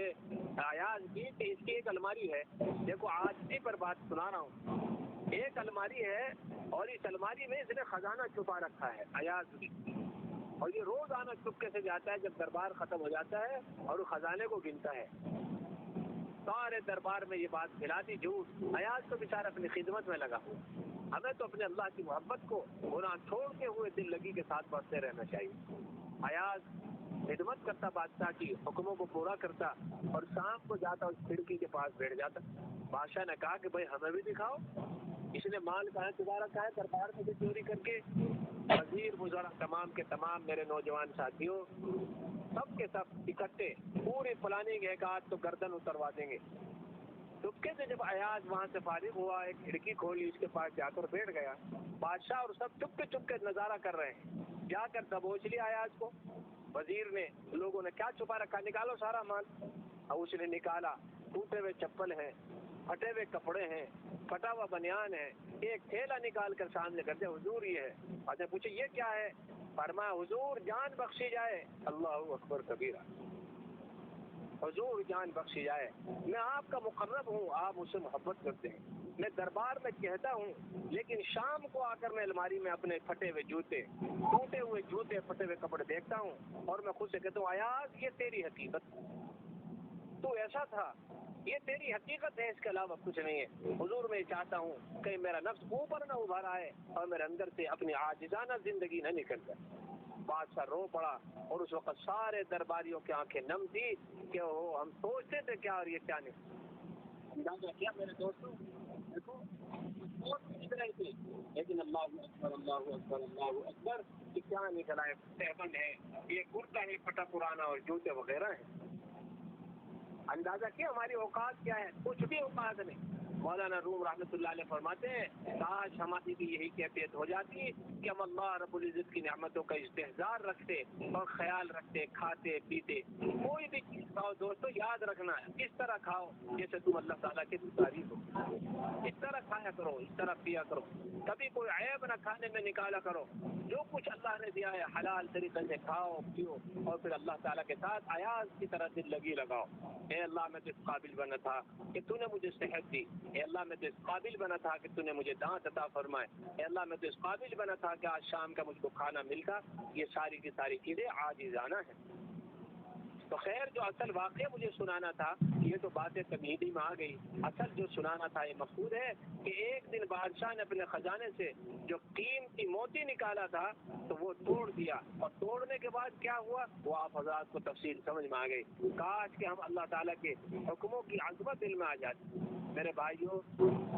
ایاز کی کہ اس کی ایک الماری ہے۔ دیکھو آج بھی پر بات سنا رہا ہوں، ایک الماری ہے اور اس الماری میں اس نے خزانہ چھپا رکھا ہے ایاز بھی، اور یہ روز آنا چپکے سے جاتا ہے جب دربار ختم ہو جاتا ہے اور خزانے کو گنتا ہے۔ سارے دربار میں یہ بات پھیلا دی، جھوٹ۔ ایاز تو بیچارہ اپنی خدمت میں لگا۔ ہمیں تو اپنے اللہ کی محبت کو گناہ چھوڑتے ہوئے دل لگی کے ساتھ بڑھتے رہنا چاہیے۔ ایاز خدمت کرتا بادشاہ کی، حکموں کو پورا کرتا اور شام کو جاتا اس کھڑکی کے پاس بیٹھ جاتا۔ بادشاہ نے کہا کہ بھائی ہمیں بھی دکھاؤ، اس نے مال کہاں چرا رکھا ہے دربار میں سے چوری کر کے۔ وزیر وزراء تمام کے تمام میرے نوجوان ساتھیوں سب کے سب اکٹھے پوری پلاننگ ہے کہ آج تو گردن اتروا دیں گے۔ چپکے سے جب ایاز وہاں سے فارغ ہوا، ایک کھڑکی کھولی، اس کے پاس جا کر بیٹھ گیا۔ بادشاہ اور سب چپکے چپکے نظارہ کر رہے ہیں، جا کر دبوچ لیا ایاز کو۔ وزیر نے، لوگوں نے کیا چھپا رکھا، نکالو سارا مال۔ اور اس نے نکالا، ٹوٹے ہوئے چپل ہیں، پھٹے ہوئے کپڑے ہیں، پھٹا ہوا بنیان ہے، ایک تھیلا نکال کر سامنے کر دیا، حضور یہ ہے۔ اور پوچھے یہ کیا ہے؟ فرمایا حضور جان بخشی جائے، اللہ اکبر کبیرہ، حضور جان بخشی جائے، میں آپ کا مقرب ہوں، آپ مجھ سے محبت کرتے ہیں، میں دربار میں کہتا ہوں، لیکن شام کو آ کر میں الماری میں اپنے پھٹے ہوئے جوتے، ٹوٹے ہوئے جوتے، پھٹے ہوئے کپڑے دیکھتا ہوں اور میں خود سے کہتا ہوں ایاز یہ تیری حقیقت، تو ایسا تھا، یہ تیری حقیقت ہے، اس کے علاوہ کچھ نہیں ہے۔ حضور میں چاہتا ہوں کہ میرا نفس اوپر نہ ابھر آئے اور میرے اندر سے اپنی عاجزانہ زندگی نہ نکل جائے۔ بادشاہ رو پڑا اور اس وقت سارے درباریوں کی آنکھیں نم تھی کہ ہم سوچتے تھے کیا اور یہ کیا نہیں۔ اندازہ کیا میرے دوستوں، دیکھو سوچ رہے تھے لیکن اللہ اکبر اللہ اکبر اللہ اکبر، کہ کیا نکلا ہے، تہبند ہے، یہ کرتا ہے پھٹا پرانا اور جوتے وغیرہ ہیں۔ اندازہ کیا ہماری اوقات کیا ہے، کچھ بھی اوقات نہیں۔ مولانا روم رحمۃ اللہ علیہ فرماتے ہیں کاش ہماری بھی یہی کیفیت ہو جاتی کہ ہم اللہ رب العزت کی نعمتوں کا استحضار رکھتے اور خیال رکھتے، کھاتے پیتے، کوئی بھی چیز کھاؤ دوستو، یاد رکھنا ہے کس طرح کھاؤ جیسے تم اللہ تعالیٰ کی تعریف ہو، اس طرح کھایا کرو، اس طرح پیا کرو، کبھی کوئی عیب نہ کھانے میں نکالا کرو، جو کچھ اللہ نے دیا ہے حلال طریقے سے کھاؤ پیو، اور پھر اللہ تعالیٰ کے ساتھ ایاز کی طرح دل لگی لگاؤ۔ اے اللہ میں تو اس قابل بنا تھا کہ تو نے مجھے صحت دی، اے اللہ میں تو اس قابل بنا تھا کہ تو نے مجھے دانت عطا فرمائے، اے اللہ میں تو اس قابل بنا تھا کہ آج شام کا مجھ کو کھانا ملتا۔ یہ ساری کی ساری چیزیں عاجزانہ ہیں۔ تو خیر جو اصل واقعہ مجھے سنانا تھا، یہ تو باتیں تمہیدی میں آ گئی، اصل جو سنانا تھا یہ مقصود ہے کہ ایک دن بادشاہ نے اپنے خزانے سے جو قیمتی موتی نکالا تھا تو وہ توڑ دیا، اور توڑنے کے بعد کیا ہوا وہ آپ حضرات کو تفصیل سمجھ میں آ گئی۔ کاش کہ ہم اللہ تعالیٰ کے حکموں کی عظمت علم میں آ جاتی، میرے بھائیوں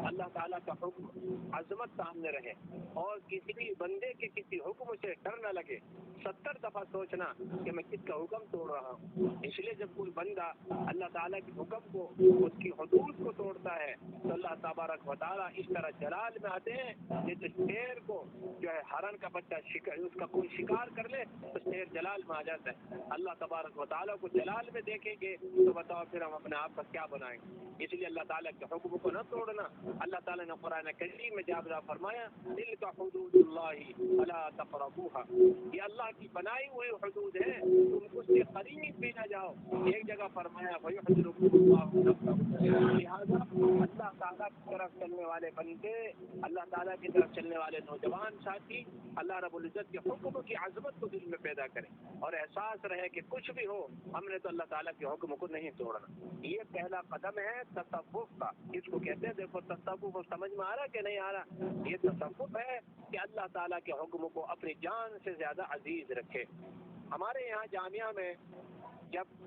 اللہ تعالیٰ کا حکم عظمت سامنے رہے اور کسی بھی بندے کے کسی حکم سے ڈر نہ لگے. 70 دفعہ سوچنا کہ میں کس کا حکم توڑ رہا ہوں. اس لیے جب کوئی بندہ اللہ تعالیٰ کے حکم کو اس کی حدود کو توڑتا ہے تو اللہ تبارک و تعالیٰ اس طرح جلال میں آتے ہیں. جیسے شیر کو جو ہے ہرن کا بچہ اس کا کوئی شکار کر لے تو شیر جلال میں آ جاتا ہے. اللہ تبارک و تعالیٰ کو جلال میں دیکھیں گے تو بتاؤ پھر ہم اپنے آپ کا کیا بنائیں گے. اس لیے اللہ تعالیٰ کے حکم کو نہ توڑنا. اللہ تعالیٰ نے قرآن کریم میں جا فرمایا تلک حدود اللہ فلا تقربوها. یہ اللہ کی بنائی ہوئی حدود ہے, تم اس کے قریب بھی نہ جاؤ. ایک جگہ فرمایا فیحذرکم اللہ نفسہ. لہٰذا اللہ تعالیٰ کی طرف چلنے والے بندے, اللہ تعالیٰ کی طرف چلنے والے نوجوان ساتھی اللہ رب العزت کے حکم کی عظمت کو دل میں پیدا کریں اور احساس رہے کہ کچھ بھی ہو ہم نے تو اللہ تعالیٰ کے حکم کو نہیں توڑنا. یہ پہلا قدم ہے تصوف کا. اس کو کہتے ہیں, دیکھو تصوف سمجھ میں آ رہا کہ نہیں آ رہا. یہ تصوف ہے کہ اللہ تعالیٰ کے حکم کو اپنی جان سے زیادہ عزیز رکھے. ہمارے یہاں جامعہ میں جب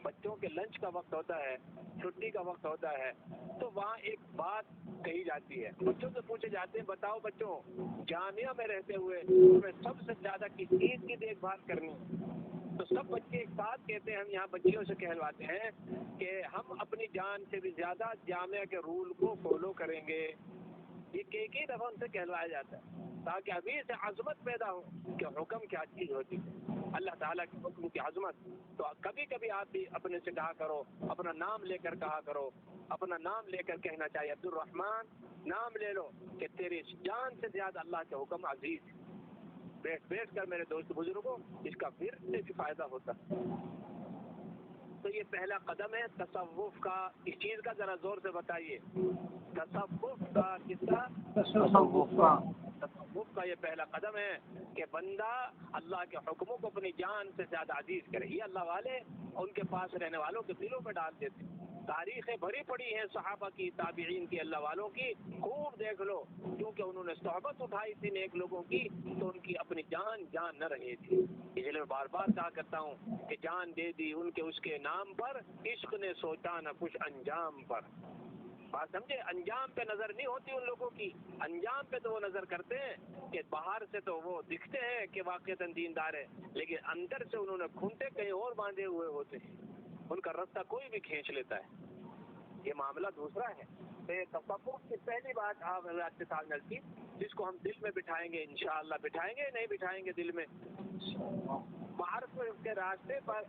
بچوں کے لنچ کا وقت ہوتا ہے, چھٹی کا وقت ہوتا ہے, تو وہاں ایک بات کہی جاتی ہے. بچوں سے پوچھے جاتے ہیں بتاؤ بچوں جامعہ میں رہتے ہوئے تمہیں سب سے زیادہ کس چیز کی دیکھ بھال کرنی ہے؟ تو سب بچے ایک ساتھ کہتے ہیں, ہم یہاں بچیوں سے کہلواتے ہیں کہ ہم اپنی جان سے بھی زیادہ جامعہ کے رول کو فالو کریں گے. یہ کئی دفعہ ان سے کہلوایا جاتا ہے تاکہ ابھی سے عظمت پیدا ہو کہ حکم کیا چیز ہوتی ہے, اللہ تعالیٰ کے حکم کی عظمت. تو کبھی کبھی آپ بھی اپنے سے کہا کرو, اپنا نام لے کر کہا کرو, اپنا نام لے کر کہنا چاہیے عبد الرحمن نام لے لو کہ تیری جان سے زیادہ اللہ کے حکم عزیز ہے. بیٹھ کر میرے دوست بزرگوں اس کا پھر سے بھی فائدہ ہوتا ہے. تو یہ پہلا قدم ہے تصوف کا. اس چیز کا ذرا زور سے بتائیے, تصوف کا کس کا؟ تصوف کا یہ پہلا قدم ہے کہ بندہ اللہ کے حکموں کو اپنی جان سے زیادہ عزیز کرے. یہ اللہ والے ان کے پاس رہنے والوں کے دلوں میں ڈال دیتے. تاریخیں بھری پڑی ہیں صحابہ کی, تابعین کی, اللہ والوں کی. خوب دیکھ لو کیونکہ انہوں نے صحبت اٹھائی تھی نیک لوگوں کی تو ان کی اپنی جان نہ رہی تھی. اس لیے میں بار بار کہا کرتا ہوں کہ جان دے دی ان کے اس کے نام پر, عشق نے سوچا نہ کچھ انجام پر. بات سمجھے, انجام پہ نظر نہیں ہوتی ان لوگوں کی. انجام پہ تو وہ نظر کرتے ہیں کہ باہر سے تو وہ دکھتے ہیں کہ واقعتاً دیندار ہے, لیکن اندر سے انہوں نے گھنٹے کہیں اور باندھے ہوئے ہوتے ہیں. ان کا رستہ کوئی بھی کھینچ لیتا ہے. یہ معاملہ دوسرا ہے. تصوف کی پہلی بات آپ حضرات کے سامنے کی, جس کو ہم دل میں بٹھائیں گے انشاءاللہ. بٹھائیں گے نہیں بٹھائیں گے دل میں, معرفت کے راستے پر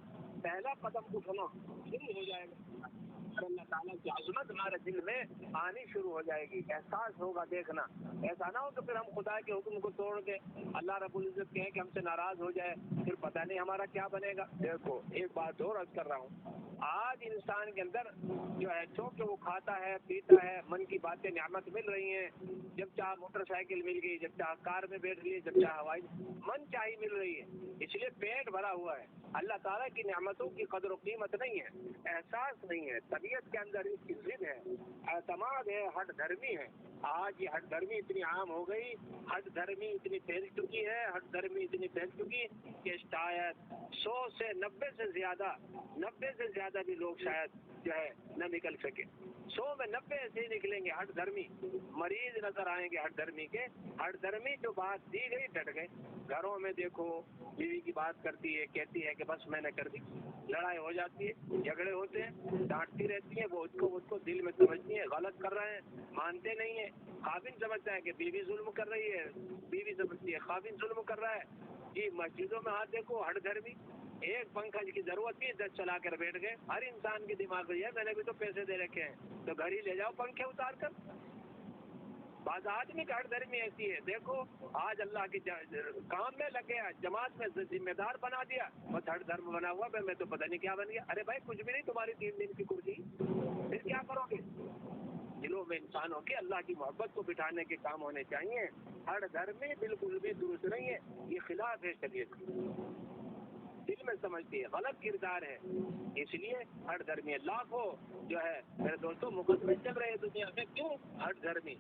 پہلا قدم اٹھنا شروع ہو جائے گا. اللہ تعالیٰ کی عظمت ہمارے دل میں آنی شروع ہو جائے گی, احساس ہوگا. دیکھنا ایسا نہ ہو کہ پھر ہم خدا کے حکم کو توڑ کے اللہ رب العزت کہیں کہ ہم سے ناراض ہو جائے, پھر پتہ نہیں ہمارا کیا بنے گا. دیکھو ایک بات اور عرض کر رہا ہوں, آج انسان کے اندر جو ہے چونکہ وہ کھاتا ہے پیتا ہے, من کی باتیں نعمت مل رہی ہیں, جب چاہ موٹر سائیکل مل گئی, جب چاہ کار میں بیٹھ لیے, جب چاہ ہوائی من چاہی مل رہی ہے, اس لیے پیٹ بھرا ہوا ہے. اللہ تعالیٰ کی نعمتوں کی قدر و قیمت نہیں ہے, احساس نہیں ہے, طبیعت کے اندر اس کی ضد ہے, اعتماد ہے, ہٹ دھرمی ہے. آج یہ ہٹ دھرمی اتنی عام ہو گئی, ہٹ دھرمی اتنی پھیل چکی ہے, ہٹ دھرمی اتنی پھیل چکی کہ شاید 100 سے 90 سے زیادہ بھی لوگ شاید جو ہے نہ نکل سکے. 100 میں 90 ایسے ہی نکلیں گے ہٹ دھرمی, مریض نظر آئیں گے ہٹ دھرمی کے. ہٹ دھرمی جو بات دی گئی ڈٹ گئے. گھروں میں دیکھو بیوی کی بات کرتی ہے, کہتی ہے کہ بس میں نے کر دی, لڑائی ہو جاتی ہے, جھگڑے ہوتے ہیں, ڈانٹتی رہتی ہے, وہ اس کو دل میں سمجھتی ہے غلط کر رہے ہیں, مانتے نہیں ہیں. خاوند سمجھتا ہے کہ بیوی ظلم کر رہی ہے, بیوی سمجھتی ہے خاوند ظلم کر رہا ہے. جی مسجدوں میں ہاتھ دیکھو ہٹ دھرمی, ایک پنکھا کی ضرورت تھی 10 چلا کر بیٹھ گئے. ہر انسان کے دماغ میں ہے میں نے بھی تو پیسے دے رکھے ہیں تو گھر ہی لے جاؤ پنکھے اتار کر. بعض آدمی کا ہٹ دھرمی ایسی ہے, دیکھو آج اللہ کے کام میں لگ گیا, جماعت میں ذمہ دار بنا دیا, بس ہٹ دھرم بنا ہوا, میں تو پتہ نہیں کیا بن گیا. ارے بھائی کچھ بھی نہیں, تمہاری 3 دن کی کرسی, پھر کیا کرو گے؟ دلوں میں انسانوں کے اللہ کی محبت کو بٹھانے کے کام ہونے چاہیے. ہٹ دھرمی بالکل بھی درست نہیں ہے, یہ خلاف ہے شریعت, دل میں سمجھتی ہے, غلط کردار ہے. اس لیے ہٹ دھرمی لاکھوں جو ہے میرے دوستوں مقدمے چل رہے دنیا میں. کیوں ہٹ دھرمی؟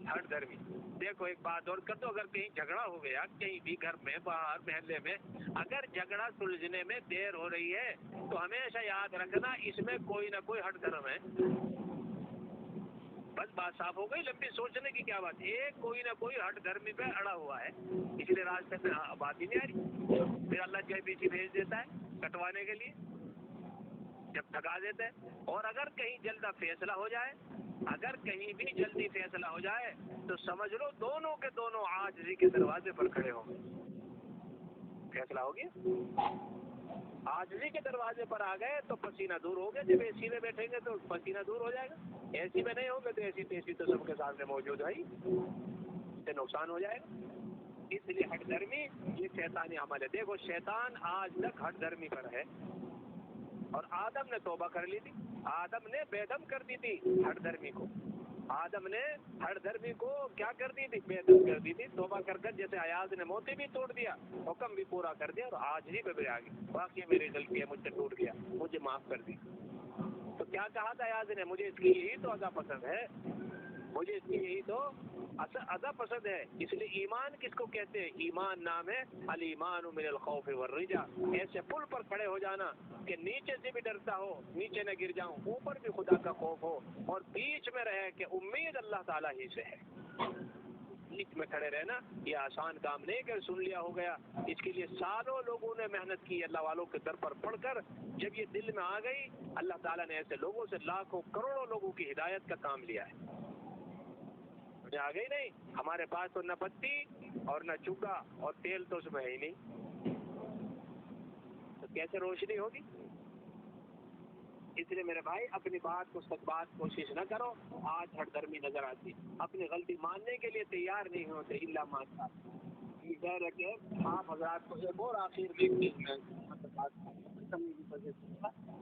دیکھو ایک بات اور کر دو, اگر کہیں جھگڑا ہو گیا کہیں بھی گھر میں باہر محلے میں, اگر جھگڑا سلجھنے میں دیر ہو رہی ہے تو ہمیشہ یاد رکھنا اس میں کوئی نہ کوئی ہٹ دھرم ہے. بس بات صاف ہو گئی، لمبی سوچنے کی کیا بات. ایک کوئی نہ کوئی ہٹ دھرمی پہ اڑا ہوا ہے، اس لیے راستے میں بات ہی نہیں آ رہی. پھر اللہ جو پیچھے بھیج دیتا ہے کٹوانے کے لیے جب تھکا دیتے ہیں. اور اگر کہیں جلدی فیصلہ ہو جائے، اگر کہیں بھی جلدی فیصلہ ہو جائے تو سمجھ لو دونوں کے دونوں عاجزی کے دروازے پر کھڑے ہوں گے. فیصلہ ہو گیا، عاجزی کے دروازے پر آ گئے تو پسینہ دور ہو گیا. جب اے سی میں بیٹھیں گے تو پسینہ دور ہو جائے گا. اے سی میں نہیں ہوگے تو اے سی تو سب کے سامنے موجود ہے ہی، اس سے نقصان ہو جائے گا. اس لیے ہٹ دھرمی یہ شیطانی عمل ہے. دیکھو شیطان آج تک ہٹ دھرمی پر ہے، اور آدم نے توبہ کر لی تھی. آدم نے بے دم کر دی تھی ہٹ دھرمی کو. آدم نے ہٹ دھرمی کو کیا کر دی تھی؟ بے دم کر دی تھی. توبہ کر کر جیسے ایاز نے موتی بھی توڑ دیا، حکم بھی پورا کر دیا، اور آج ہی پہ بھی آ گئی. واقعی میری غلطی ہے، مجھ سے ٹوٹ گیا، مجھے معاف کر دی. تو کیا کہا تھا ایاز نے؟ مجھے اس کی یہی تو ادا پسند ہے، مجھے اس کی یہی تو ادا پسند ہے. اس لیے ایمان کس کو کہتے ہیں؟ ایمان نام ہے الایمان من الخوف والرجا. ایسے پل پر کھڑے ہو جانا کہ نیچے سے بھی ڈرتا ہو، نیچے نہ گر جاؤں، اوپر بھی خدا کا خوف ہو، اور بیچ میں رہے کہ امید اللہ تعالیٰ ہی سے ہے. بیچ میں کھڑے رہنا یہ آسان کام نہیں کہ سن لیا ہو گیا. اس کے لیے سالوں لوگوں نے محنت کی اللہ والوں کے در پر پڑھ کر. جب یہ دل میں آ گئی، اللہ تعالیٰ نے ایسے لوگوں سے لاکھوں کروڑوں لوگوں کی ہدایت کا کام لیا ہے. مجھے آ گئی نہیں؟ ہمارے پاس تو نہ بتی اور نہ چکا اور تیل تو اس میں ہے ہی نہیں، تو کیسے روشنی ہوگی؟ اس لیے میرے بھائی اپنی بات کو سچ بات کوشش نہ کرو. آج ہٹ دھرمی نظر آتی، اپنی غلطی ماننے کے لیے تیار نہیں ہوتے الا مانتا. یہ کہہ رہے کہ آپ حضرات کو ایک اور آخر دیکھتے ہیں.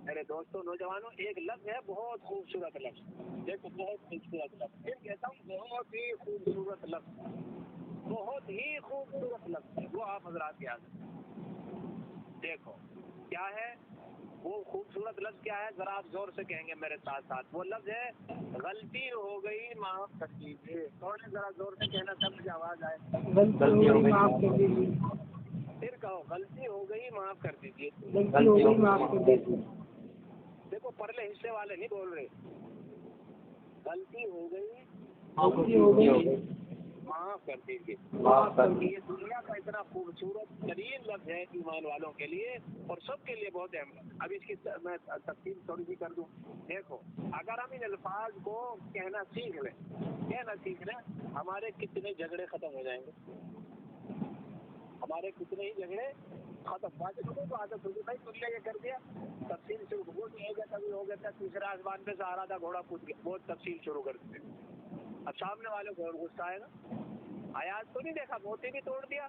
میرے دوستوں نوجوانوں، ایک لفظ ہے بہت خوبصورت لفظ، دیکھو بہت خوبصورت لفظ. پھر کہتا ہوں بہت ہی خوبصورت لفظ، بہت ہی خوبصورت لفظ ہے وہ. آپ حضرات یاد دیکھو کیا ہے وہ خوبصورت لفظ. کیا ہے ذرا آپ زور سے کہیں گے میرے ساتھ ساتھ. وہ لفظ ہے غلطی ہو گئی معاف کر دیجیے. تھوڑے ذرا زور سے کہنا تب مجھے آواز آئے. غلطی ہو گئی معاف کر دیجیے. پھر کہو غلطی ہو گئی معاف کر دیجیے. غلطی ہو گئی معاف کر دیجیے. دیکھو پرلے حصے والے نہیں بول رہے. غلطی ہو گئی معاف کر دیجیے. یہ دنیا کا اتنا خوبصورت ترین لفظ ہے ایمان والوں کے لیے اور سب کے لیے بہت اہم. اب اس کی میں تفصیل تھوڑی سی کر دوں. دیکھو اگر ہم ان الفاظ کو کہنا سیکھ لیں ہمارے کتنے جھگڑے ختم ہو جائیں گے. ہمارے کتنے ہی جھگڑے ختم. باتیں سنو تو عادت ہوگی بھائی تم نے یہ کر دیا، تفصیل شروع ہو گیا. کبھی ہو گیا تھا تیسرے آسمان پہ سہارا تھا گھوڑا کود گیا، وہ تفصیل شروع کر دیتے. اب سامنے والے کو غصہ آئے گا. آیات تو نہیں دیکھا، موتی بھی توڑ دیا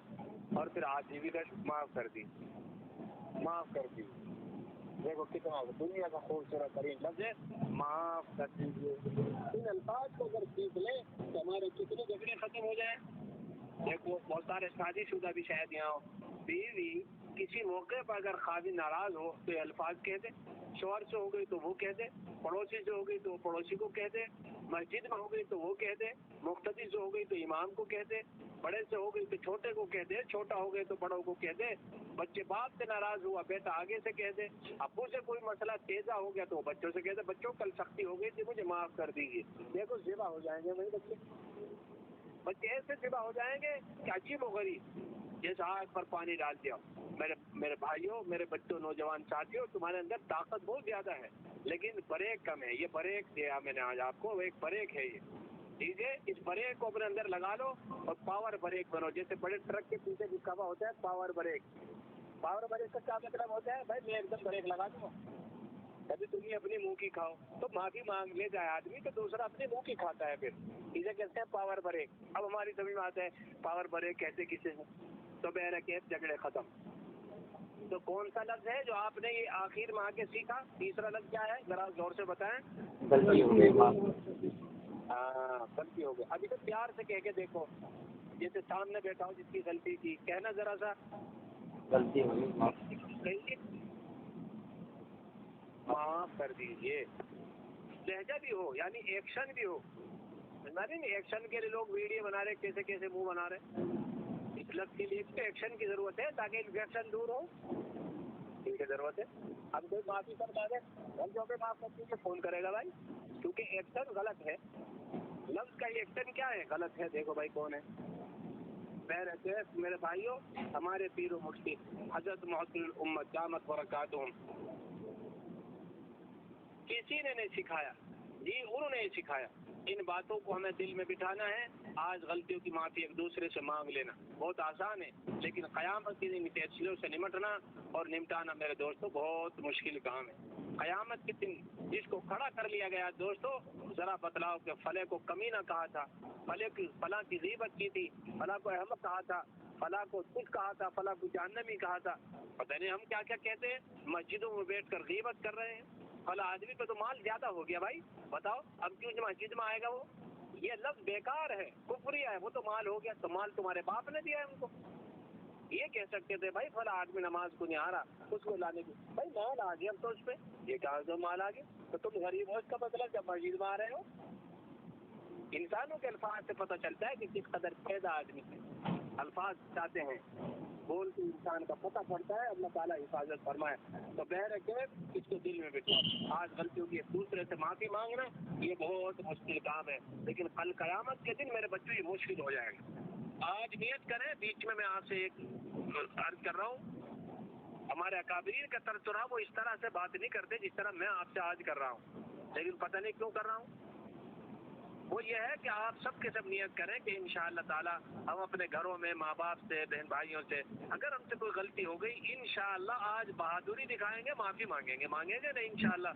اور پھر آج بھی معاف کر دی. دیکھو کتنا دنیا کا خوبصورت ترین لفظ ہے معاف کر دیجیے. ان الفاظ کو اگر سیکھ لیں تو ہمارے کتنے جھگڑے ختم ہو جائیں. دیکھو بہت سارے شادی شدہ بھی شاید یہاں ہو، بیوی کسی موقع پر اگر خاوند ناراض ہو تو یہ الفاظ کہہ دے. شوہر سے ہو گئی تو وہ کہہ دے، پڑوسی سے ہو گئی تو پڑوسی کو کہہ دے، مسجد میں ہو گئی تو وہ کہہ دے، مقتدی سے ہو گئی تو امام کو کہہ دے، بڑے سے ہو گئی تو چھوٹے کو کہہ دے، چھوٹا ہو گئے تو بڑوں کو کہہ دے. بچے باپ سے ناراض ہوا بیٹا آگے سے کہہ دے. ابو سے کوئی مسئلہ تیزا ہو گیا تو وہ بچوں سے کہہ دے بچوں کل سختی ہو گئی تھی مجھے معاف کر دیجیے. دیکھو ذبح ہو جائیں گے بھائی بچے ایسے ذبح ہو جائیں گے کہ عجیب و غریب جیسے آگ پر پانی ڈال دیا. میرے بھائیوں، میرے بچوں، نوجوان ساتھیوں، تمہارے اندر طاقت بہت زیادہ ہے لیکن بریک کم ہے. یہ بریک دیا میں نے آج آپ کو، ایک بریک ہے یہ. ٹھیک ہے، اس بریک کو اپنے اندر لگا لو اور پاور بریک بنو. جیسے بڑے ٹرک کے پیچھے جس کا ہوتا ہے پاور بریک. پاور بریک کا کیا مطلب ہوتا ہے؟ بھائی میں ایک دم بریک لگا دوں. کبھی تمہیں اپنی منہ کی کھاؤ تو معافی مانگ لے جائے آدمی تو دوسرا اپنے منہ کی کھاتا ہے. پھر اسے کہتے ہیں پاور بریک. اب ہماری سمجھ میں آتا ہے پاور بریک کہتے کسے ہیں. تو بہرکیف جھگڑے ختم. تو کون سا لفظ ہے جو آپ نے یہ آخر میں آ کے سیکھا؟ تیسرا لفظ کیا ہے ذرا زور سے بتائیں. غلطی ہو گئی معاف. ہاں غلطی ہو گئی. ابھی تو پیار سے کہہ کے دیکھو، جیسے سامنے بیٹھا ہو جس کی غلطی کی، کہنا ذرا سا غلطی ہو گئی معاف. معاف کر دیجیے. لہجہ بھی ہو یعنی ایکشن بھی ہو. نہیں ایکشن کے لیے لوگ ویڈیو بنا رہے کیسے کیسے منہ بنا رہے. اس لفظ کے لیے ایکشن کی ضرورت ہے تاکہ انفیکشن دور ہو. ان کی ضرورت ہے. اب کوئی معافی کر پا دے غلطیوں پہ معاف کر دیجیے فون کرے گا بھائی، کیونکہ ایکشن غلط ہے. لفظ کا ایکشن کیا ہے؟ غلط ہے. دیکھو بھائی کون ہے. بہرکیف میرے بھائیوں، ہمارے پیر و مفتی حضرت محسن الامت دامت برکاتہم کسی نے نہیں سکھایا جی، انہوں نے سکھایا. ان باتوں کو ہمیں دل میں بٹھانا ہے. آج غلطیوں کی معافی ایک دوسرے سے مانگ لینا بہت آسان ہے، لیکن قیامت کے دن فیصلوں سے نمٹنا اور نمٹانا میرے دوستوں بہت مشکل کام ہے. قیامت کے دن جس کو کھڑا کر لیا گیا دوستوں، ذرا بتلاؤ کہ فلاں کو کمینہ کہا تھا، فلاں کی غیبت کی تھی، فلاں کو احمق کہا تھا، فلاں کو تجھ کہا تھا، فلاں کو جہنمی کہا تھا. پتہ نہیں ہم کیا کیا کہتے ہیں. مسجدوں میں بیٹھ کر غیبت کر رہے ہیں. فلاں آدمی پہ تو مال زیادہ ہو گیا. بھائی بتاؤ اب کیوں مسجد میں آئے گا وہ؟ یہ لفظ بیکار ہے، کفری ہے. وہ تو مال ہو گیا، تو مال تمہارے باپ نے دیا ہے ان کو. یہ کہہ سکتے تھے بھائی فلاں آدمی نماز کو نہیں آ رہا، اس کو لانے کی. بھائی مال آ گیا اب تو اس پہ یہ کہا جو مال آ گیا تو تم غریب ہو، اس کا مطلب جب مسجد میں آ رہے ہو. انسانوں کے الفاظ سے پتہ چلتا ہے کہ کس قدر پیدا آدمی ہے. الفاظ چاہتے ہیں بول کے انسان کا پتہ پڑتا ہے. اللہ تعالیٰ حفاظت فرمائے. تو بہرکیف اس کو دل میں بٹھا. آج غلطیوں کی ایک دوسرے سے معافی مانگنا یہ بہت مشکل کام ہے، لیکن کل قیامت کے دن میرے بچوں یہ مشکل ہو جائے گا. آج نیت کریں. بیچ میں آپ سے ایک عرض کر رہا ہوں، ہمارے اکابرین کا تذکرہ وہ اس طرح سے بات نہیں کرتے جس طرح میں آپ سے آج کر رہا ہوں، لیکن پتہ نہیں کیوں کر رہا ہوں. وہ یہ ہے کہ آپ سب کے سب نیت کریں کہ انشاءاللہ تعالیٰ ہم اپنے گھروں میں ماں باپ سے، بہن بھائیوں سے اگر ہم سے کوئی غلطی ہو گئی انشاءاللہ آج بہادری دکھائیں گے، معافی مانگیں گے نہیں انشاءاللہ.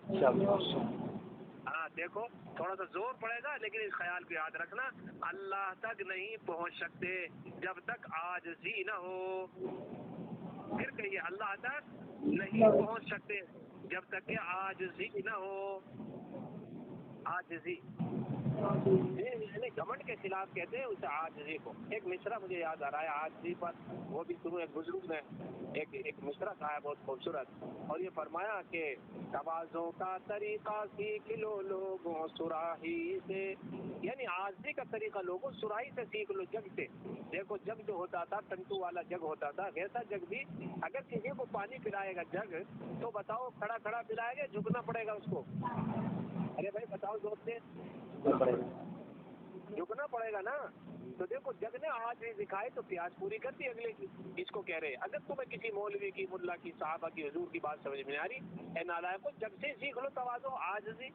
ہاں دیکھو تھوڑا سا زور پڑے گا، لیکن اس خیال کو یاد رکھنا اللہ تک نہیں پہنچ سکتے جب تک عاجزی نہ ہو. پھر کہیے اللہ تک نہیں پہنچ سکتے جب تک کہ عاجزی نہ ہو. عاجزی یعنی گھمنڈ کے خلاف کہتے ہیں اسے عاجزی کو. ایک مصرع مجھے یاد آ رہا ہے عاجزی پر، وہ بھی سنو. ایک بزرگ نے ایک مصرع کہا ہے بہت خوبصورت، اور یہ فرمایا کہ تواضع کا طریقہ سیکھ لو لوگوں سراہی سے. یعنی عاجزی کا طریقہ لوگوں سراہی سے سیکھ لو، جگ سے. دیکھو جگ جو ہوتا تھا تنتو والا جگ ہوتا تھا، ویسا جگ بھی اگر کسی کو پانی پلائے گا جگ تو بتاؤ کھڑا کھڑا پلائے گا، جھکنا پڑے گا اس کو. ارے بھائی بتاؤ دوست سے جھکنا پڑے گا نا. تو دیکھو جگ نے آج بھی دکھائی تو پیاس پوری کر دی اگلے کی. اس کو کہہ رہے اگر تمہیں کسی مولوی کی، ملا کی، صحابہ کی، حضور کی بات سمجھ میں آ رہی اے نالائق کو جگ سے سیکھ لو تواضع عاجزی.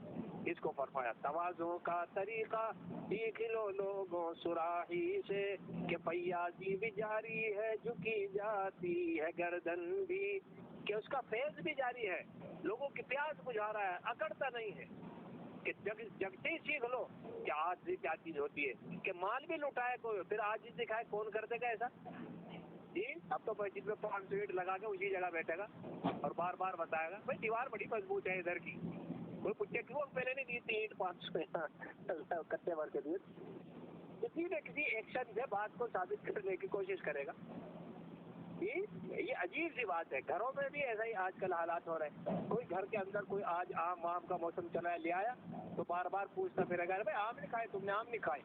اس کو فرمایا تواضع کا طریقہ سیکھ لو لوگوں سراہی سے، کہ فیاضی بھی جاری ہے جھکی جاتی ہے گردن بھی. کہ اس کا فیض بھی جاری ہے، لوگوں کی پیاس بجھا رہا ہے، اکڑتا نہیں ہے. کہ جگتے ہی سیکھ لو کہ عاجزی کیا چیز ہوتی ہے. کہ مال بھی لٹائے کوئی پھر عاجزی دکھائے، کون کر دے گا ایسا؟ جی اب تو مسجد میں 500 اینٹ لگا کے اسی جگہ بیٹھے گا اور بار بار بتائے گا بھائی دیوار بڑی مضبوط ہے ادھر کی. کوئی پوچھے کیوں پہلے نہیں دی تھی اینٹ 500 کتے بھر کے دیے. کسی نہ کسی ایکشن سے بات کو ثابت کرنے کی کوشش کرے گا. یہ عجیب سی بات ہے. گھروں میں بھی ایسا ہی آج کل حالات ہو رہے ہیں. کوئی گھر کے اندر کوئی آج آم کا موسم چلا ہے لے آیا تو بار بار پوچھتا پھرے گا بھائی آم نہیں کھائے تم نے؟ آم نہیں کھائے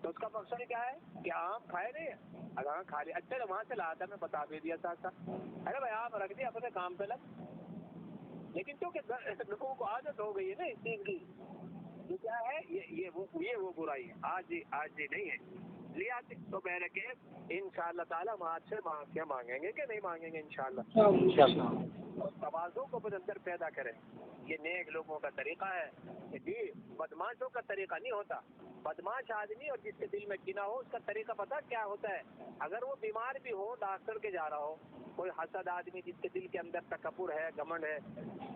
تو اس کا مقصد کیا ہے کہ آم کھائے نہیں؟ اگر ہاں کھا لیا. اچھا وہاں سے لایا تھا میں بتا بھی دیا ساتھ ساتھ. ارے بھائی آم رکھ دیا اپنے کام پہ لگ. لیکن کیونکہ لوگوں کو عادت ہو گئی ہے نا اس چیز کی. یہ کیا ہے؟ یہ وہ برائی ہے. آج یہ نہیں ہے لیا تو میں نے کہ انشاءاللہ تعالیٰ ہم آج سے معافیاں مانگیں گے کہ نہیں مانگیں گے انشاءاللہ. تواضع کو اپنے اندر پیدا کریں. یہ نیک لوگوں کا طریقہ ہے. جی بدماشوں کا طریقہ نہیں ہوتا. بدماش آدمی اور جس کے دل میں کینہ ہو اس کا طریقہ پتہ کیا ہوتا ہے؟ اگر وہ بیمار بھی ہو ڈاکٹر کے جا رہا ہو، کوئی حسد آدمی جس کے دل کے اندر تکبر ہے، گھمنڈ ہے،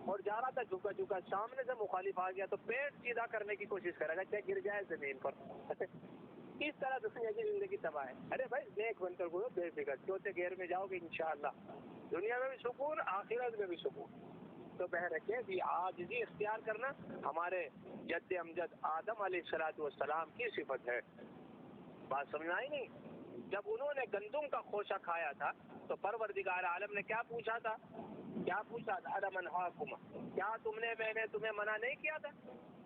اور جا رہا تھا جھکا جھکا، سامنے سے مخالف آ گیا تو پیٹ سیدھا کرنے کی کوشش کرے گا چاہے گر جائے زمین پر. اس طرح دنیا کی زندگی تباہ ہے. ارے بھائی نیک بن کر کو بے فکر چوتھے گھیر میں جاؤ گے انشاءاللہ دنیا میں بھی سکون، آخرت میں بھی سکون. تو بہرکیف یہ عاجزی اختیار کرنا ہمارے جد امجد آدم علیہ السلام کی صفت ہے. بات سمجھ آئی نہیں؟ جب انہوں نے گندم کا خوشہ کھایا تھا تو پروردگار عالم نے کیا پوچھا تھا؟ الم انھاکم، کیا میں نے تمہیں منع نہیں کیا تھا؟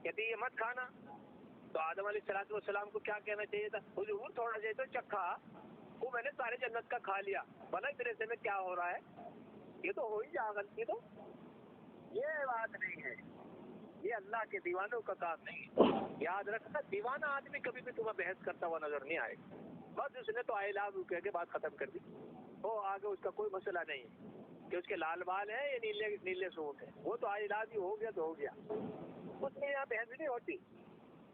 کہتے یہ مت کھانا. تو آدم علیہ السلام کو کیا کہنا چاہیے تھا؟ حضور تھوڑا سا تو چکھا، وہ میں نے سارے جنت کا کھا لیا، بھلا اتنے سے میں کیا ہو رہا ہے؟ یہ تو ہو ہی جا غلطی. تو یہ بات نہیں ہے، یہ اللہ کے دیوانوں کا کام نہیں. یاد رکھنا دیوانہ آدمی کبھی بھی تمہیں بحث کرتا ہوا نظر نہیں آئے گا. بس اس نے تو آئی لو یو کہہ کے بات ختم کر دی. وہ آگے اس کا کوئی مسئلہ نہیں ہے کہ اس کے لال بال ہیں یا نیلے نیلے سوٹ ہیں. وہ تو آئی لو یو ہو گیا تو ہو گیا. اس میں یہاں بحث نہیں ہوتی.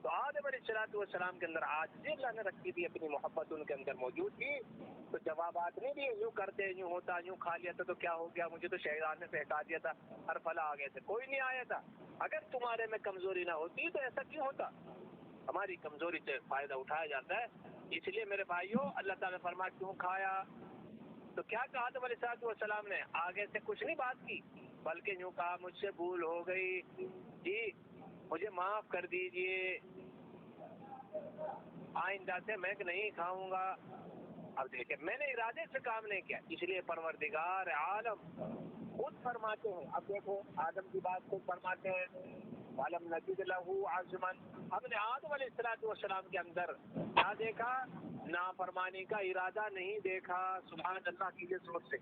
تو آدم علیہ السلام کے اندر آج بھی اللہ نے رکھی تھی, اپنی محبت ان کے اندر موجود تھی. تو جوابات نہیں دیے یوں کرتے یوں ہوتا یوں کھا لیا تھا تو کیا ہو گیا, مجھے تو شیطان نے بہکا دیا تھا, ہر فلا آ گئے تھے, کوئی نہیں آیا تھا. اگر تمہارے میں کمزوری نہ ہوتی تو ایسا کیوں ہوتا؟ ہماری کمزوری سے فائدہ اٹھایا جاتا ہے. اس لیے میرے بھائیوں اللہ تعالیٰ نے فرمایا کیوں کھایا؟ تو کیا کہا آدم علیہ السلام نے؟ آگے سے کچھ نہیں بات کی, بلکہ یوں کہا مجھ سے بھول ہو گئی جی, مجھے معاف کر دیجئے, آئندہ سے میں نہیں کھاؤں گا. اب دیکھیں میں نے ارادے سے کام نہیں کیا, اس لیے پروردگار عالم خود فرماتے ہیں. اب دیکھو آدم کی بات خود فرماتے ہیں وَلَمْ نَجِدْ لَهُ عَزْمًا. ہم نے آدم علیہ السلام کے اندر کیا دیکھا؟ نافرمانی کا ارادہ نہیں دیکھا. سبحان اللہ کی یہ سوچ سے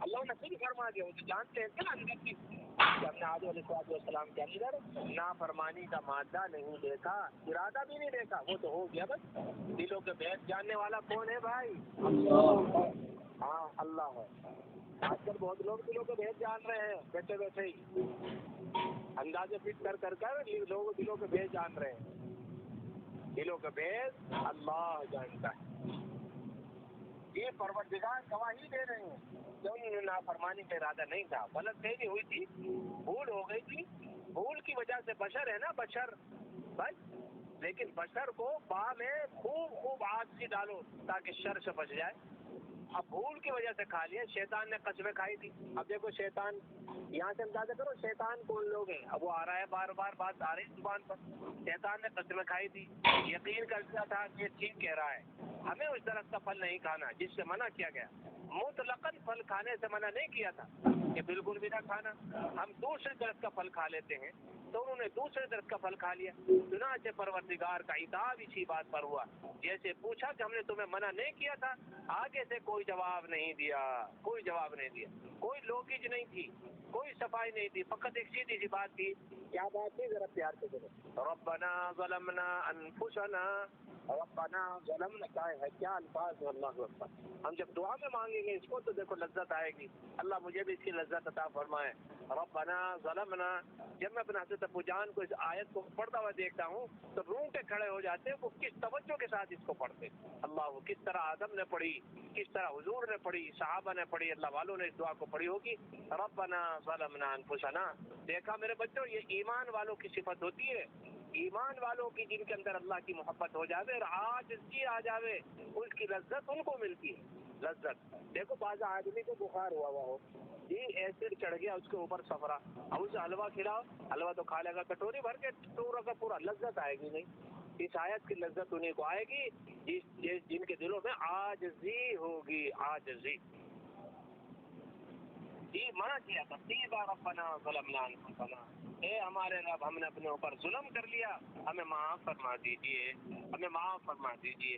اللہ نے خود فرما دیا. وہ جانتے ہیں کیا اندر کی کہ ہم نے آدم علیہ السلام کے اندر نافرمانی کا مادہ نہیں دیکھا, ارادہ بھی نہیں دیکھا. وہ تو ہو گیا بس. دلوں کے بھید جاننے والا کون ہے بھائی؟ ہاں اللہ ہے. آج کل بہت لوگ دلوں کے بھید جان رہے ہیں, بیٹھے بیٹھے ہی اندازے فٹ کر لوگ دلوں کے بھید جان رہے ہیں. دلوں کے بھید اللہ جانتا ہے. یہ پروردگار گواہی دے رہے ہیں کہ انہوں نے نافرمانی کا ارادہ نہیں تھا, غلط فہمی ہوئی تھی, بھول ہو گئی تھی. بھول کی وجہ سے بشر ہے نا, بشر بس. لیکن بشر کو پا میں خوب آگ سی ڈالو تاکہ شر سے بچ جائے. اب بھول کی وجہ سے کھا لیا. شیطان نے قسمیں کھائی تھی. اب دیکھو شیطان, یہاں سے اندازہ کرو شیطان کون لوگ ہیں. اب وہ آ رہا ہے بار بار بات آ رہی زبان پر. شیطان نے قسمیں کھائی تھی, یقین کرتا تھا کہ یہ ٹھیک کہہ رہا ہے, ہمیں اس درخت کا پھل نہیں کھانا جس سے منع کیا گیا. مطلقاً پھل کھانے سے منع نہیں کیا تھا کہ بالکل بھی نہ کھانا. ہم دوسرے درخت کا پھل کھا لیتے ہیں, تو انہوں نے دوسرے درخت کا پھل کھا لیا. چنانچہ پروردگار کا عتاب اسی بات پر ہوا. جیسے پوچھا کہ ہم نے تمہیں منع نہیں کیا تھا, آگے سے کوئی جواب نہیں دیا. کوئی جواب نہیں دیا, کوئی لوکیج نہیں تھی, کوئی صفائی نہیں تھی. فقط ایک سیدھی سی بات تھی. کیا بات تھی ذرا پیار سے بولو. ربنا ظلمنا انفسنا. ربنا ظلمنا کیا الفاظ ہے, اللہ اکبر. ہم جب دعا میں مانگیں گے اس کو تو دیکھو لذت آئے گی. اللہ مجھے بھی اس کی لذت عطا فرمائے. ربنا ظلمنا. جب میں اپنے حضرت ابو جان کو اس آیت کو پڑھتا ہوا دیکھتا ہوں تو روٹے کھڑے ہو جاتے ہیں. وہ کس توجہ کے ساتھ اس کو پڑھتے, اللہ وہ کس طرح آدم نے پڑھی, کس طرح حضور نے پڑھی, صحابہ نے پڑھی, اللہ والوں نے اس دعا کو پڑھی ہوگی. ربنا ظلمنا انفسنا. دیکھا میرے بچوں, یہ ایمان والوں کی صفت ہوتی ہے. ایمان والوں کی جن کے اندر اللہ کی محبت ہو جاوے اور عاجزی آ جاوے, اس کی لذت ان کو ملتی ہے. لذت دیکھو بعض آدمی کو بخار ہوا ہو جی, ایسڈ چڑھ گیا اس کے اوپر سفرا, اب اسے حلوہ کھلاؤ, حلوہ تو کھا لے گا کٹوری بھر کے پورا کا پورا, لذت آئے گی نہیں. اس آیت کی لذت انہیں کو آئے گی جن کے دلوں میں عاجزی ہوگی. عاجزی جی منع کیا تھا. ربنا ظلمنا انفسنا, اے ہمارے رب ہم نے اپنے اوپر ظلم کر لیا, ہمیں معاف فرما دیجئے, ہمیں معاف فرما دیجئے.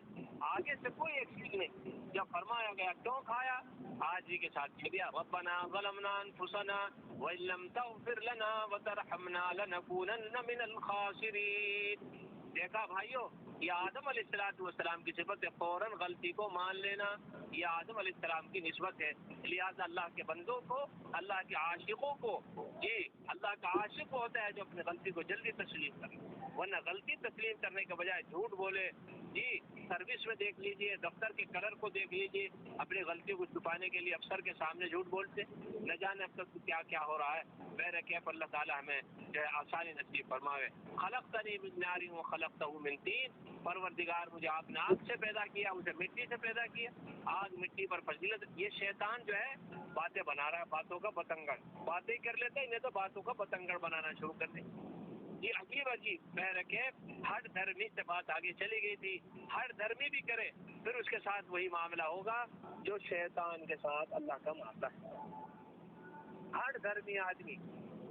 آگے سے کوئی ایکسکیوز نہیں. جب فرمایا گیا کیوں کھایا, آج ہی کے ساتھ کہہ دیا ربنا ظلمنا انفسنا وَإِن لَّمْ تَغْفِرْ لَنَا وَتَرْحَمْنَا لَنَكُونَنَّ مِنَ الْخَاسِرِينَ. دیکھا بھائیو, یہ آدم علیہ السلام کی صفت ہے, فوراً غلطی کو مان لینا. یہ آدم علیہ السلام کی نسبت ہے. لہٰذا اللہ کے بندوں کو, اللہ کے عاشقوں کو, جی اللہ کا عاشق ہوتا ہے جو اپنی غلطی کو جلدی تسلیم کرے, ورنہ غلطی تسلیم کرنے کے بجائے جھوٹ بولے. جی سروس میں دیکھ لیجئے, دفتر کے کلر کو دیکھ لیجئے, اپنی غلطی کو چھپانے کے لیے افسر کے سامنے جھوٹ بولتے, نہ جانے اب تک کیا کیا ہو رہا ہے. بہر کیف اللہ تعالیٰ ہمیں جو ہے آسانی نصیب فرماوے. خلقتنی من نار وخلقتہ من طین. پروردگار مجھے آپ نے آگ سے پیدا کیا, اسے مٹی سے پیدا کیا. آگ مٹی پر فضیلت. یہ شیطان جو ہے باتیں بنا رہا ہے, باتوں کا بتنگڑ. باتیں کر لیتے ہیں, انہیں تو باتوں کا بتنگڑ بنانا شروع کر دیں. یہ عجیب عجیب بہر کیف ہر دھرمی سے بات آگے چلی گئی تھی. ہر دھرمی بھی کرے پھر اس کے ساتھ وہی معاملہ ہوگا جو شیطان کے ساتھ اللہ کا معاملہ ہے. ہر دھرمی آدمی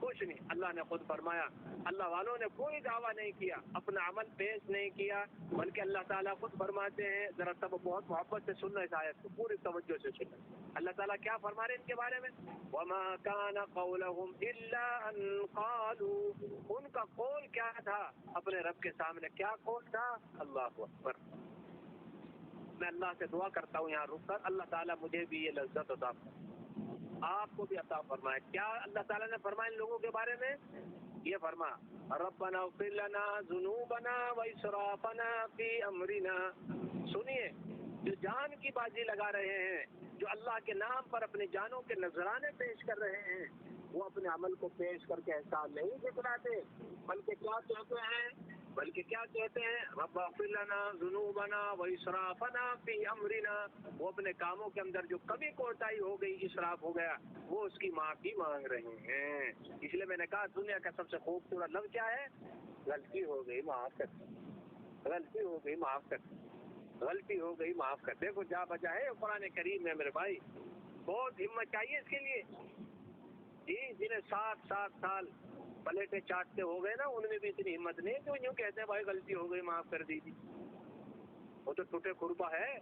کچھ نہیں. اللہ نے خود فرمایا. اللہ والوں نے کوئی دعویٰ نہیں کیا, اپنا عمل پیش نہیں کیا, بلکہ اللہ تعالیٰ خود فرماتے ہیں, ذرا سب بہت محبت سے سننا اس آیت کو, پوری توجہ سے سننا. اللہ تعالیٰ کیا فرما رہے ہیں ان کے بارے میں؟ وَمَا كَانَ قَوْلَهُمْ إِلَّا أَن قَالُوا, ان کا قول کیا تھا اپنے رب کے سامنے؟ کیا قول تھا؟ اللہ اکبر. میں اللہ سے دعا کرتا ہوں یہاں رک کر, اللہ تعالیٰ مجھے بھی یہ لذت عطا فرمائے, آپ کو بھی عطا فرمائے. کیا اللہ تعالیٰ نے فرمایا ان لوگوں کے بارے میں؟ یہ فرما ربنا اغفر لنا ذنوبنا واسرافنا فی امرنا. سنیے, جو جان کی بازی لگا رہے ہیں, جو اللہ کے نام پر اپنی جانوں کے نذرانے پیش کر رہے ہیں, وہ اپنے عمل کو پیش کر کے احسان نہیں جتلاتے, بلکہ کیا کہتے ہیں رب اغفر لنا ذنوبنا واسرافنا فی امرنا. وہ اپنے کاموں کے اندر جو کبھی کوتاہی ہو گئی, اسراف ہو گیا, وہ اس کی معافی مانگ رہے ہیں. اس لیے میں نے کہا دنیا کا سب سے خوبصورت لفظ کیا ہے؟ غلطی ہو گئی معاف کر, غلطی ہو گئی معاف کر, غلطی ہو گئی معاف کر. دیکھو جا بجا ہے قرآن کریم میں میرے بھائی, بہت ہمت چاہیے اس کے لیے. جی جنہیں 7 سال پلیٹیں چاٹتے ہو گئے نا, ان میں بھی اتنی ہمت نہیں کہ وہ یوں کہتے ہیں بھائی غلطی ہو گئی معاف کر دیجیے. وہ تو ٹوٹے کھرپا ہے,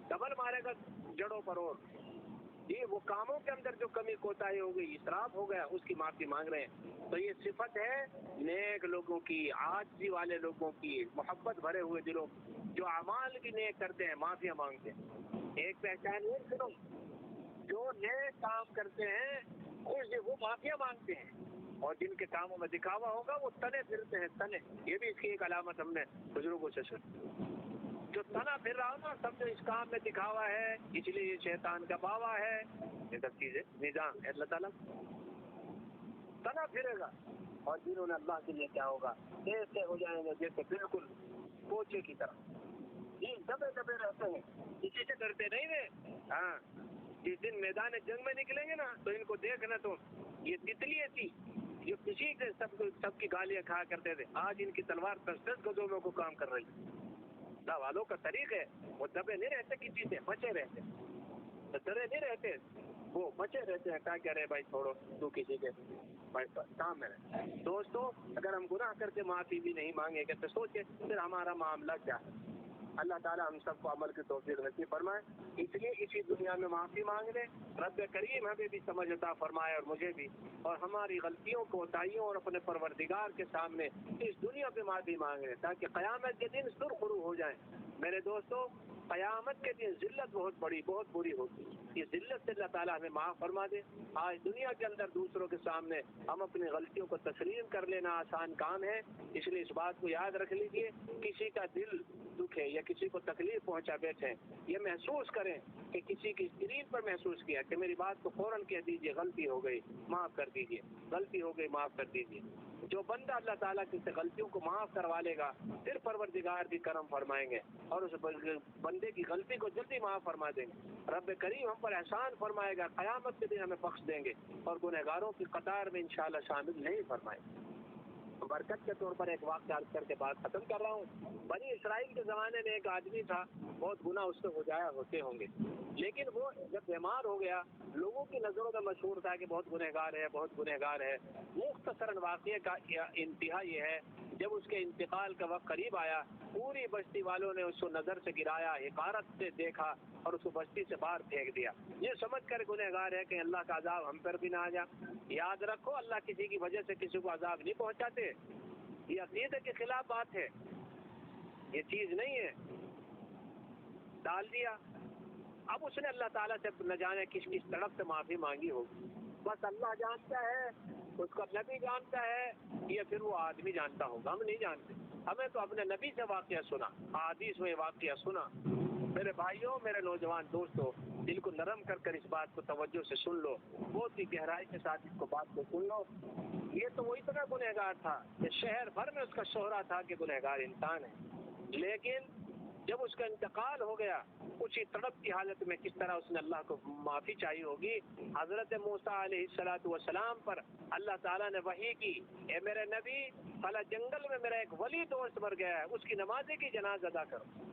ڈبل مارے گا جڑوں پر. اور جی وہ کاموں کے اندر جو کمی کوتاہی ہو گئی, اسراف ہو گیا, اس کی معافی مانگ رہے ہیں. تو یہ صفت ہے نیک لوگوں کی, عاجزی والے لوگوں کی, محبت بھرے ہوئے دلوں, جو اعمال بھی نیک کرتے ہیں, معافیاں مانگتے ہیں. ایک پہچان ہے سنو, جو نیک کام کرتے ہیں وہ معافیاں مانگتے ہیں, اور جن کے کاموں میں دکھاوا ہوگا وہ تنے پھرتے ہیں. تنے, یہ بھی اس کی ایک علامت ہم نے بزرگوں سے سنی. جو تنا پھر رہا ہو نا, سب اس کام میں دکھاوا ہے, اس لیے یہ شیطان کا باوا ہے. یہ سب چیزیں نظام ہے اللہ تعالیٰ تنا پھرے گا. اور جنہوں نے اللہ کے لیے کیا ہوگا, ایسے ہو جائیں گے جیسے بالکل کوچے کی طرح. جی دبے دبے رہتے ہیں, کسی سے ڈرتے نہیں ہیں. ہاں, جس دن میدان جنگ میں نکلیں گے نا, تو ان کو دیکھنا تو یہ تتلیاں تھی جو کسی سے سب کی گالیاں کھا کرتے تھے, آج ان کی تلوار 10 گزوموں کو کام کر رہی ہے. اللہ والوں کا طریق ہے, وہ دبے نہیں رہتے, کسی سے بچے رہتے, ڈرے نہیں رہتے, وہ بچے رہتے ہیں. کیا کہہ رہے بھائی چھوڑو, تو کسی کے بھائی کام میں رہے. دوستو, اگر ہم گناہ کر کے معافی بھی نہیں مانگے گے تو سوچے پھر ہمارا معاملہ کیا ہے. اللہ تعالیٰ ہم سب کو عمل کی توفیق نصیب فرمائے. اس لیے اسی دنیا میں معافی مانگ لیں. رب کریم ہمیں بھی سمجھ عطا فرمائے, اور مجھے بھی, اور ہماری غلطیوں کوتاہیوں اور اپنے پروردگار کے سامنے اس دنیا پہ معافی مانگ لیں, تاکہ قیامت کے دن سرخرو ہو جائیں. میرے دوستو, قیامت کے دن ذلت بہت بڑی, بہت بری ہوتی. یہ ذلت سے اللہ تعالیٰ ہمیں معاف فرما دے. آج دنیا کے اندر دوسروں کے سامنے ہم اپنی غلطیوں کو تسلیم کر لینا آسان کام ہے. اس لیے اس بات کو یاد رکھ لیجئے, کسی کا دل دکھے یا کسی کو تکلیف پہنچا بیٹھے, یہ محسوس کریں کہ کسی کی اسکرین پر محسوس کیا کہ میری بات کو فوراً کہہ دیجئے, غلطی ہو گئی معاف کر دیجئے, غلطی ہو گئی معاف کر دیجئے. جو بندہ اللہ تعالیٰ کی غلطیوں کو معاف کروا لے گا, پھر پروردگار بھی کرم فرمائیں گے اور اس بندے کی غلطی کو جلدی معاف فرما دیں گے. رب کریم ہم پر احسان فرمائے گا, قیامت کے دن ہمیں بخش دیں گے, اور گنہگاروں کی قطار میں انشاءاللہ شامل نہیں فرمائیں گے. برکت کے طور پر ایک واقعہ عرض کر کے بات ختم کر رہا ہوں. بنی اسرائیل کے زمانے میں ایک آدمی تھا, بہت گناہ اس سے ہو جایا ہوتے ہوں گے, لیکن وہ جب بیمار ہو گیا, لوگوں کی نظروں میں مشہور تھا کہ بہت گنہگار ہے, بہت گنہگار ہے. مختصراً واقعے کا انتہا یہ ہے, جب اس کے انتقال کا وقت قریب آیا, پوری بستی والوں نے اس کو نظر سے گرایا, حقارت سے دیکھا, اور اس کو بستی سے باہر پھینک دیا, یہ سمجھ کر گنہگار ہے کہ اللہ کا عذاب ہم پر بھی نہ آ جا. یاد رکھو, اللہ کسی کی وجہ سے کسی کو عذاب نہیں پہنچاتے. یہ عقیدے کے خلاف بات ہے, یہ چیز نہیں ہے. ڈال دیا, اب اس نے اللہ تعالیٰ سے نہ جانے کس کس طرف سے معافی مانگی ہوگی. بس اللہ جانتا ہے, اس کا نبی جانتا ہے, یا پھر وہ آدمی جانتا ہوگا, ہم نہیں جانتے. ہمیں تو اپنے نبی سے واقعہ سنا, حدیث میں واقعہ سنا. میرے بھائیوں, میرے نوجوان دوستوں, دل کو نرم کر کر اس بات کو توجہ سے سن لو, بہت ہی گہرائی کے ساتھ اس کو بات کو سن لو. یہ تو وہ اتنا گنہگار تھا کہ شہر بھر میں اس کا شہرہ تھا کہ گنہگار انسان ہے, لیکن جب اس کا انتقال ہو گیا, اسی تڑپ کی حالت میں کس طرح اس نے اللہ کو معافی چاہیے ہوگی. حضرت موسیٰ علیہ السلام پر اللہ تعالیٰ نے وحی کی, اے میرے نبی, فلاں جنگل میں میرا ایک ولی دوست مر گیا ہے, اس کی نمازی کی جنازہ ادا کرو.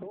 2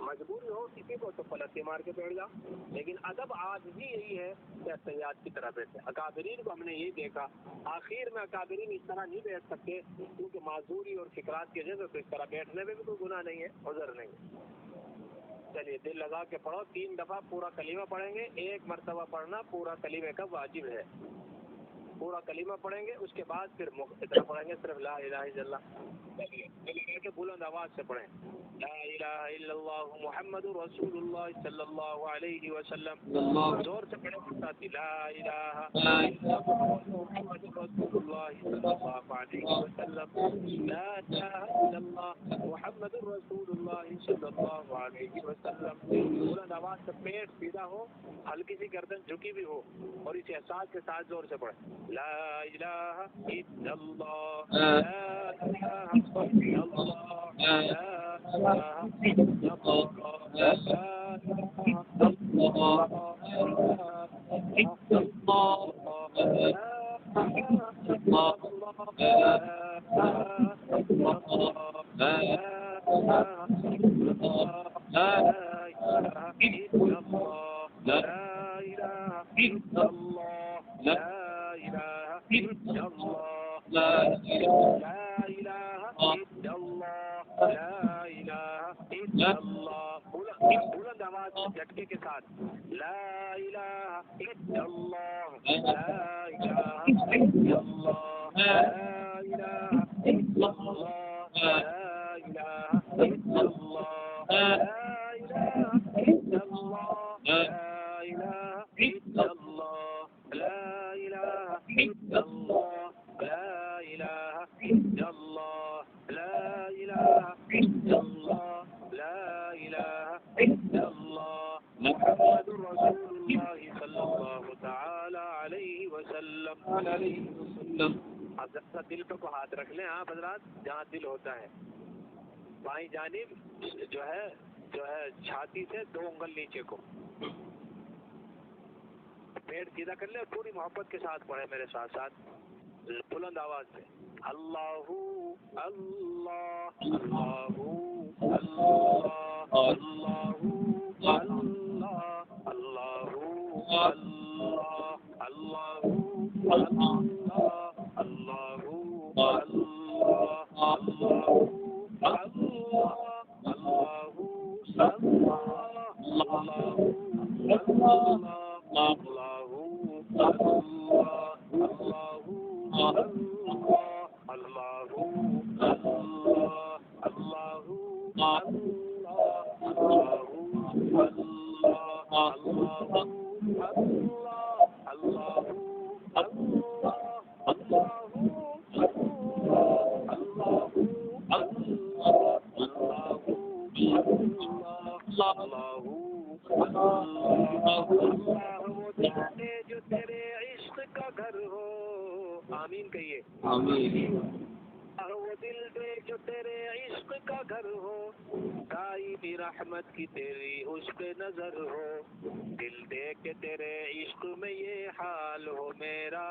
مجبوری ہو کسی کو تو پلٹی مار کے بیٹھ جاؤ، لیکن ادب آج بھی یہی ہے کہ احتیاط کی طرح بیٹھے۔ اکابرین کو ہم نے یہی دیکھا، آخر میں اکابرین اس طرح نہیں بیٹھ سکتے کیونکہ معذوری اور فکرات کی وجہ سے، تو اس طرح بیٹھنے میں بھی کوئی گناہ نہیں ہے، عذر نہیں ہے۔ چلیے دل لگا کے پڑھو، 3 دفعہ پورا کلمہ پڑھیں گے، 1 مرتبہ پڑھنا پورا کلمے کا واجب ہے۔ پورا کلمہ پڑھیں گے، اس کے بعد پھر اتنا پڑھیں گے صرف لا الہ الا اللہ۔ چلیے کہ بلند آواز سے پڑھیں، لا الہ الا اللہ محمد رسول اللہ صلی اللہ علیہ وسلم۔ زور سے پڑھیں ساتھی، لا الہ الا اللہ محمد رسول اللہ صلی اللہ علیہ وسلم، لا الہ الا اللہ محمد رسول اللہ صلی اللہ علیہ وسلم۔ بلند آواز سے، پیٹ سیدھا ہو، ہلکی سی گردن جھکی بھی ہو، اور اس احساس کے ساتھ زور سے پڑھیں، لا الہ الا اللہ، لا الہ الا اللہ، لا الہ الا اللہ، لا بلند آواز جھٹکے کے ساتھ، لا الہ الا اللہ، لا الہ الا اللہ، لا الہ الا اللہ، لا الہ الا اللہ، لا الہ الا اللہ، لا الہ الا اللہ، لا الہ الا اللہ، لا الہ الا اللہ، لا الہ الا اللہ، لا الہ الا اللہ محمد رسول اللہ صلی اللہ تعالی علیہ وسلم۔ اب ذرا دل پہ کو ہاتھ رکھ لیں آپ حضرات، جہاں دل ہوتا ہے، بائیں جانب جو ہے چھاتی سے 2 انگل نیچے کو، پیٹ سیدھا کر لیں، پوری محبت کے ساتھ پڑھیں میرے ساتھ ساتھ بلند آواز سے، اللہ اللہ اللہ اللہ اللہ اللہ اللہ اللہ اللہ اللہ اللہ جو تیرے عشق کا گھر ہو، آمین کہیے، آمین۔ وہ دل دے جو تیرے عشق کا گھر ہو، دائمی رحمت کی تیری اس پہ نظر ہو، دل دے کے تیرے عشق میں یہ حال ہو میرا،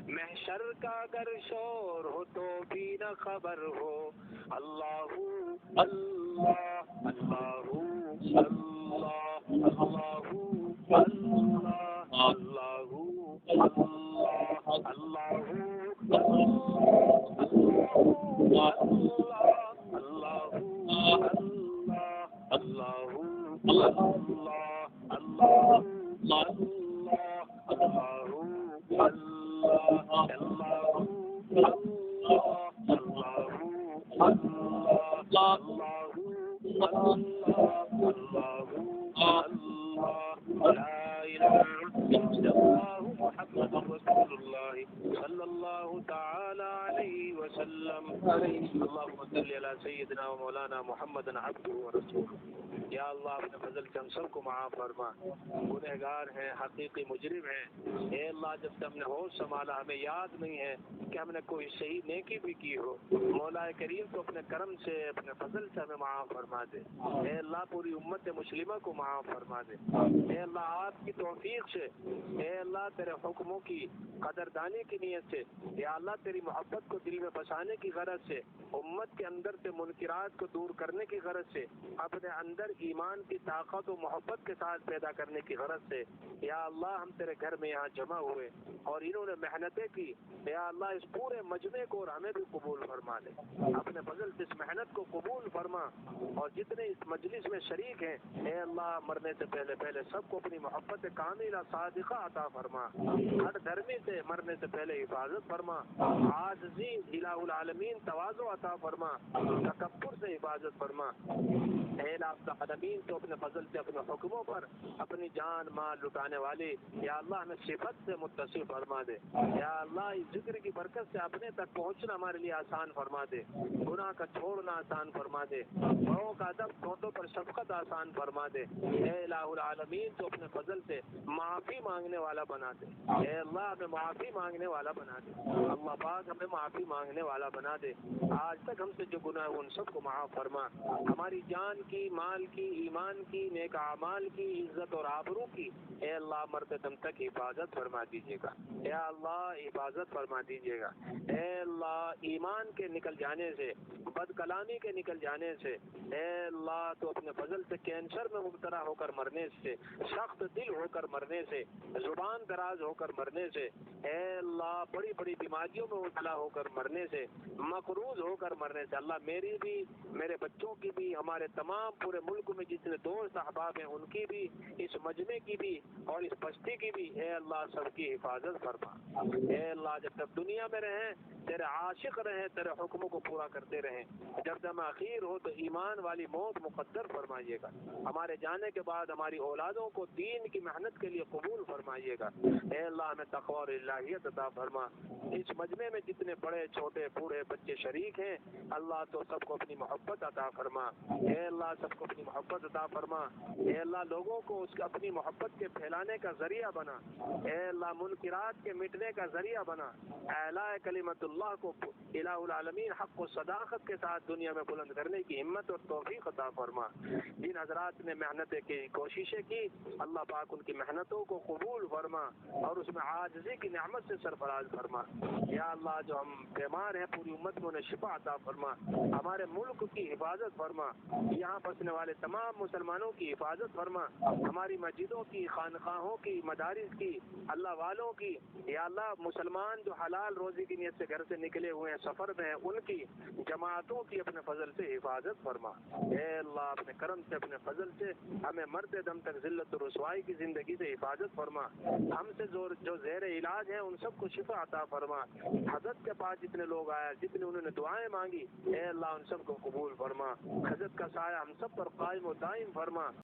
محشر کا اگر شور ہو تو بھی نہ خبر ہو، اللہ اللہ اللہ اللہ اللہ اللہ اللہ سیدنا و مولانا محمد عبدہ و رسولہ۔ یا اللہ اپنے فضل سے ہم سب کو معاف فرما، گنہگار ہیں، حقیقی مجرم ہیں، اے اللہ جب سے ہم نے ہوش سنبھالا ہمیں یاد نہیں ہے کہ ہم نے کوئی صحیح نیکی بھی کی ہو، مولا کریم تو اپنے کرم سے اپنے فضل سے ہمیں معاف فرما دے، اے اللہ پوری امت مسلمہ کو معاف فرما دے، اے اللہ آپ کی توفیق سے، اے اللہ تیرے حکموں کی قدردانی بچانے کی نیت سے، یا اللہ تیری محبت کو دل میں بسانے کی غرض سے، امت کے اندر سے منکرات کو دور کرنے کی غرض سے، اپنے اندر ایمان کی طاقت و محبت کے ساتھ پیدا کرنے کی غرض سے، یا اللہ ہم تیرے گھر میں یہاں جمع ہوئے اور انہوں نے محنتیں کی، یا اللہ اس پورے مجمع کو اور ہمیں بھی قبول فرما لے، اپنے فضل سے اس محنت کو قبول فرما، اور جتنے اس مجلس میں شریک ہیں اے اللہ مرنے سے پہلے پہلے سب کو اپنی محبت کاملہ صادقہ عطا فرما، ہر دھرمی سے مرنے سے پہلے حفاظت فرما، عاجزی الہ العالمین تواضع عطا فرما، تکبر سے حفاظت فرما، اے الہ العالمین تو اپنے فضل سے اپنے حکموں پر اپنی جان مال لٹانے والی یا اللہ ہمیں صفت سے متصف فرما دے، یا اللہ اس ذکر کی برکت سے اپنے تک پہنچنا ہمارے لیے آسان فرما دے، گناہ کا چھوڑنا آسان فرما دے، بڑوں کا ادب چھوٹوں پر شفقت آسان فرما دے، اے الہ العالمین تو اپنے فضل سے معافی مانگنے والا بنا دے، اے اللہ ہمیں معافی مانگنے والا بنا دے، اللہ پاک ہمیں معافی مانگنے والا بنا دے، آج تک ہم سے جو گناہ ان سب کو معاف فرما، ہماری جان کی مال کی ایمان کی نیک اعمال کی عزت اور آبرو کی اے اللہ مرتے دم تک حفاظت فرما دیجیے گا، اے اللہ حفاظت فرما دیجیے گا، اے اللہ ایمان کے نکل جانے سے، بد کلامی کے نکل جانے سے، اے اللہ تو اپنے فضل سے کینسر میں مبتلا ہو کر مرنے سے، سخت دل ہو کر مرنے سے، زبان دراز ہو کر مرنے سے، اے اللہ بڑی بڑی بیماریوں میں مبتلا ہو کر مرنے سے، مقروض ہو کر مرنے سے، اللہ میری بھی میرے بچوں کی بھی ہمارے تمام پورے ملک میں جتنے دوست احباب ہیں ان کی بھی، اس مجمع کی بھی اور اس بستی کی بھی اے اللہ سب کی حفاظت فرما، اے اللہ جب تک دنیا میں رہیں تیرے عاشق رہیں، تیرے حکموں کو پورا کرتے رہیں، جب دم اخیر ہو تو ایمان والی موت مقدر فرمائیے گا، ہمارے جانے کے بعد ہماری اولادوں کو دین کی محنت کے لیے قبول فرمائیے گا، اے اللہ ہمیں تقوی اور الہیت عطا فرما، اس مجمع میں جتنے بڑے چھوٹے بوڑھے بچے شریک ہیں اللہ تو سب کو اپنی محبت عطا فرما، اے اللہ سب کو اپنی محبت عطا فرما، اے اللہ لوگوں کو اس کا اپنی محبت کے پھیلانے کا ذریعہ بنا، اے اللہ منکرات کے مٹنے کا ذریعہ بنا، اعلیٰ کلمت اللہ کو الہ العالمین حق و صداقت کے ساتھ دنیا میں بلند کرنے کی ہمت اور توفیق عطا فرما، جن حضرات نے محنتیں کی کوششیں کی اللہ پاک ان کی محنتوں کو قبول فرما اور اس میں عاجزی کی نعمت سے سرفراز فرما، یا اللہ جو ہم بیمار ہیں پوری امت میں انہیں شفا عطا فرما، ہمارے ملک کی حفاظت فرما، یہاں بسنے والے تمام مسلمانوں کی حفاظت فرما، ہماری مسجدوں کی خانقاہوں کی مدارس کی اللہ والوں کی، یا اللہ مسلمان جو حلال روزی کی نیت سے گھر سے نکلے ہوئے ہیں سفر میں ہیں ان کی جماعتوں کی اپنے فضل سے حفاظت فرما، اے اللہ اپنے کرم سے اپنے فضل سے ہمیں مرتے دم تک ذلت و رسوائی کی زندگی سے حفاظت فرما، ہم سے جو زیر علاج ہیں ان سب کو شفا عطا فرما، حضرت کے پاس جتنے لوگ آئے جتنے انہوں نے دعائیں مانگی اے اللہ ان سب کو قبول فرما، حضرت کا سایہ ہم سب پر قائم و دائم فرما،